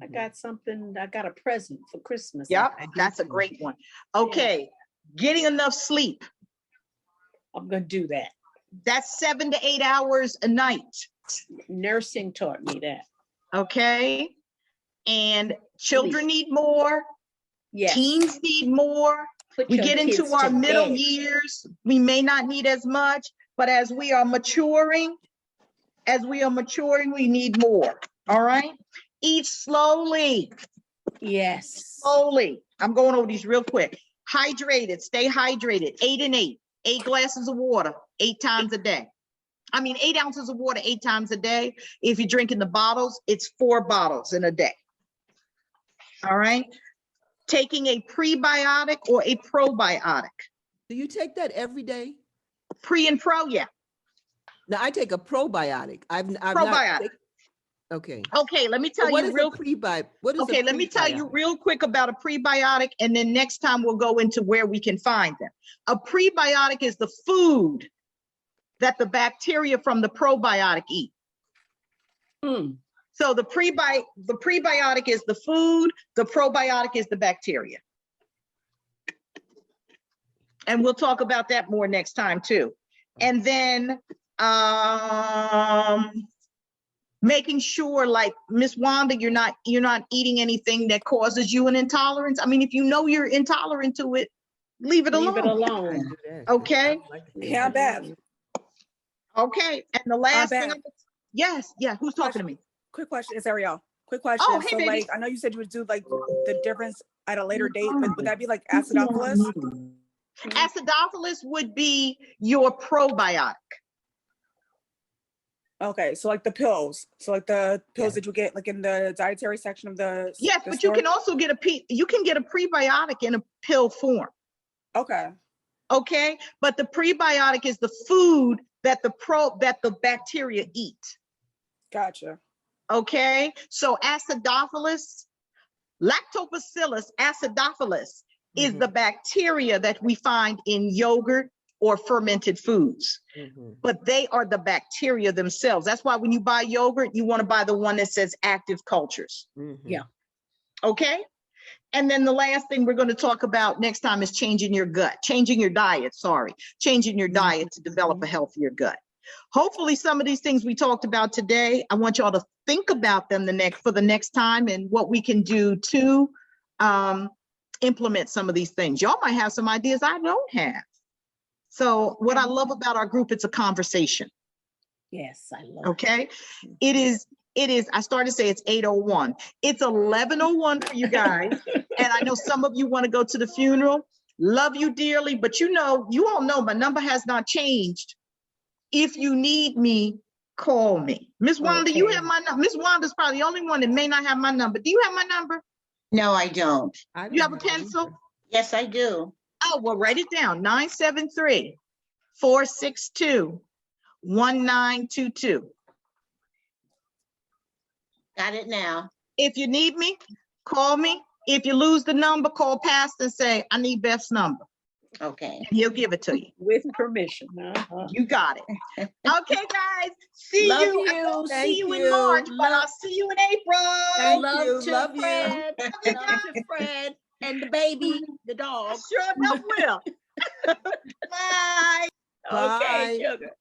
I Mhm. got something. I got a present for Christmas. Yep, I do that's a too. great one. Okay, getting enough sleep. I'm gonna do that. That's 7 to 8 hours a night. Nursing taught me that. Okay, and children need more. Yes. Teens need more. Put We your get into kids our to middle bed. years, we may not need as much, but as we are maturing, we need more. All right. Eat slowly. Yes. Slowly. I'm going over these real quick. Hydrated. Stay hydrated. 8 and 8. 8 glasses of water 8 times a day. 8 ounces of water 8 times a day. If you're drinking the bottles, it's 4 bottles in a day. All right. Taking a prebiotic or a probiotic. Do you take that every day? Pre and pro, yeah. No, I take a probiotic. I've not. Probiotic. Okay. Okay, let me tell What you is real a prebiotic? What is a Okay, let me tell you prebiotic? real quick about a prebiotic, and then next time we'll go into where we can find them. A prebiotic is the food that the bacteria from the probiotic eat. Hmm. So the prebiotic is the food, the probiotic is the bacteria. And we'll talk about that more next time too. And then making sure, like Miss Wanda, you're not eating anything that causes you an intolerance. If you know you're intolerant to it, leave it Leave it alone. I alone. do that. Okay. I like to do Yeah, that. Bev. Okay. And the last thing, Bev. yes, yeah. Who's talking to me? Quick question. It's Ariel. Quick question. Oh, hey, So baby. like, I know you said you would do like the difference at a later date, but would that be like acidophilus? Acidophilus would be your probiotic. Okay, so like the pills. So like the pills Yeah. that you get like in the dietary section of the Yes, the but you store? can also get a prebiotic in a pill form. Okay. Okay, but the prebiotic is the food that the bacteria eat. Gotcha. Okay, so acidophilus, lactobacillus acidophilus is Mhm. the bacteria that we find in yogurt or fermented foods, Mhm. but they are the bacteria themselves. That's why when you buy yogurt, you want to buy the one that says active cultures. Mhm. Yeah. Okay. And then the last thing we're going to talk about next time is changing your diet, changing your diet to develop a healthier gut. Hopefully some of these things we talked about today, I want y'all to think about them for the next time and what we can do to implement some of these things. Y'all might have some ideas I don't have. So what I love about our group, it's a conversation. Yes, I love it. Okay. It is, I started to say it's 8:01. It's 11:01 for you guys. And I know some of you want to go to the funeral. Love you dearly, but you all know my number has not changed. If you need me, call me. Miss Wanda, you Okay. have my number. Miss Wanda's probably the only one that may not have my number. Do you have my number? No, I don't. I You have don't a pencil? either. Yes, I do. Oh, well, write it down. 973-462-1922. Got it now. If you need me, call me. If you lose the number, call Pastor and say, I need Beth's number. Okay. And he'll give it to you. With permission. Uh-huh. You got it. Okay, guys. See Love you. I you. won't see Thank you in you. March, but Love- I'll see you in April. Thank love you, to love you. Fred. Love to Fred and the baby, the I dog. sure enough will. Bye. Okay, Bye. sugar.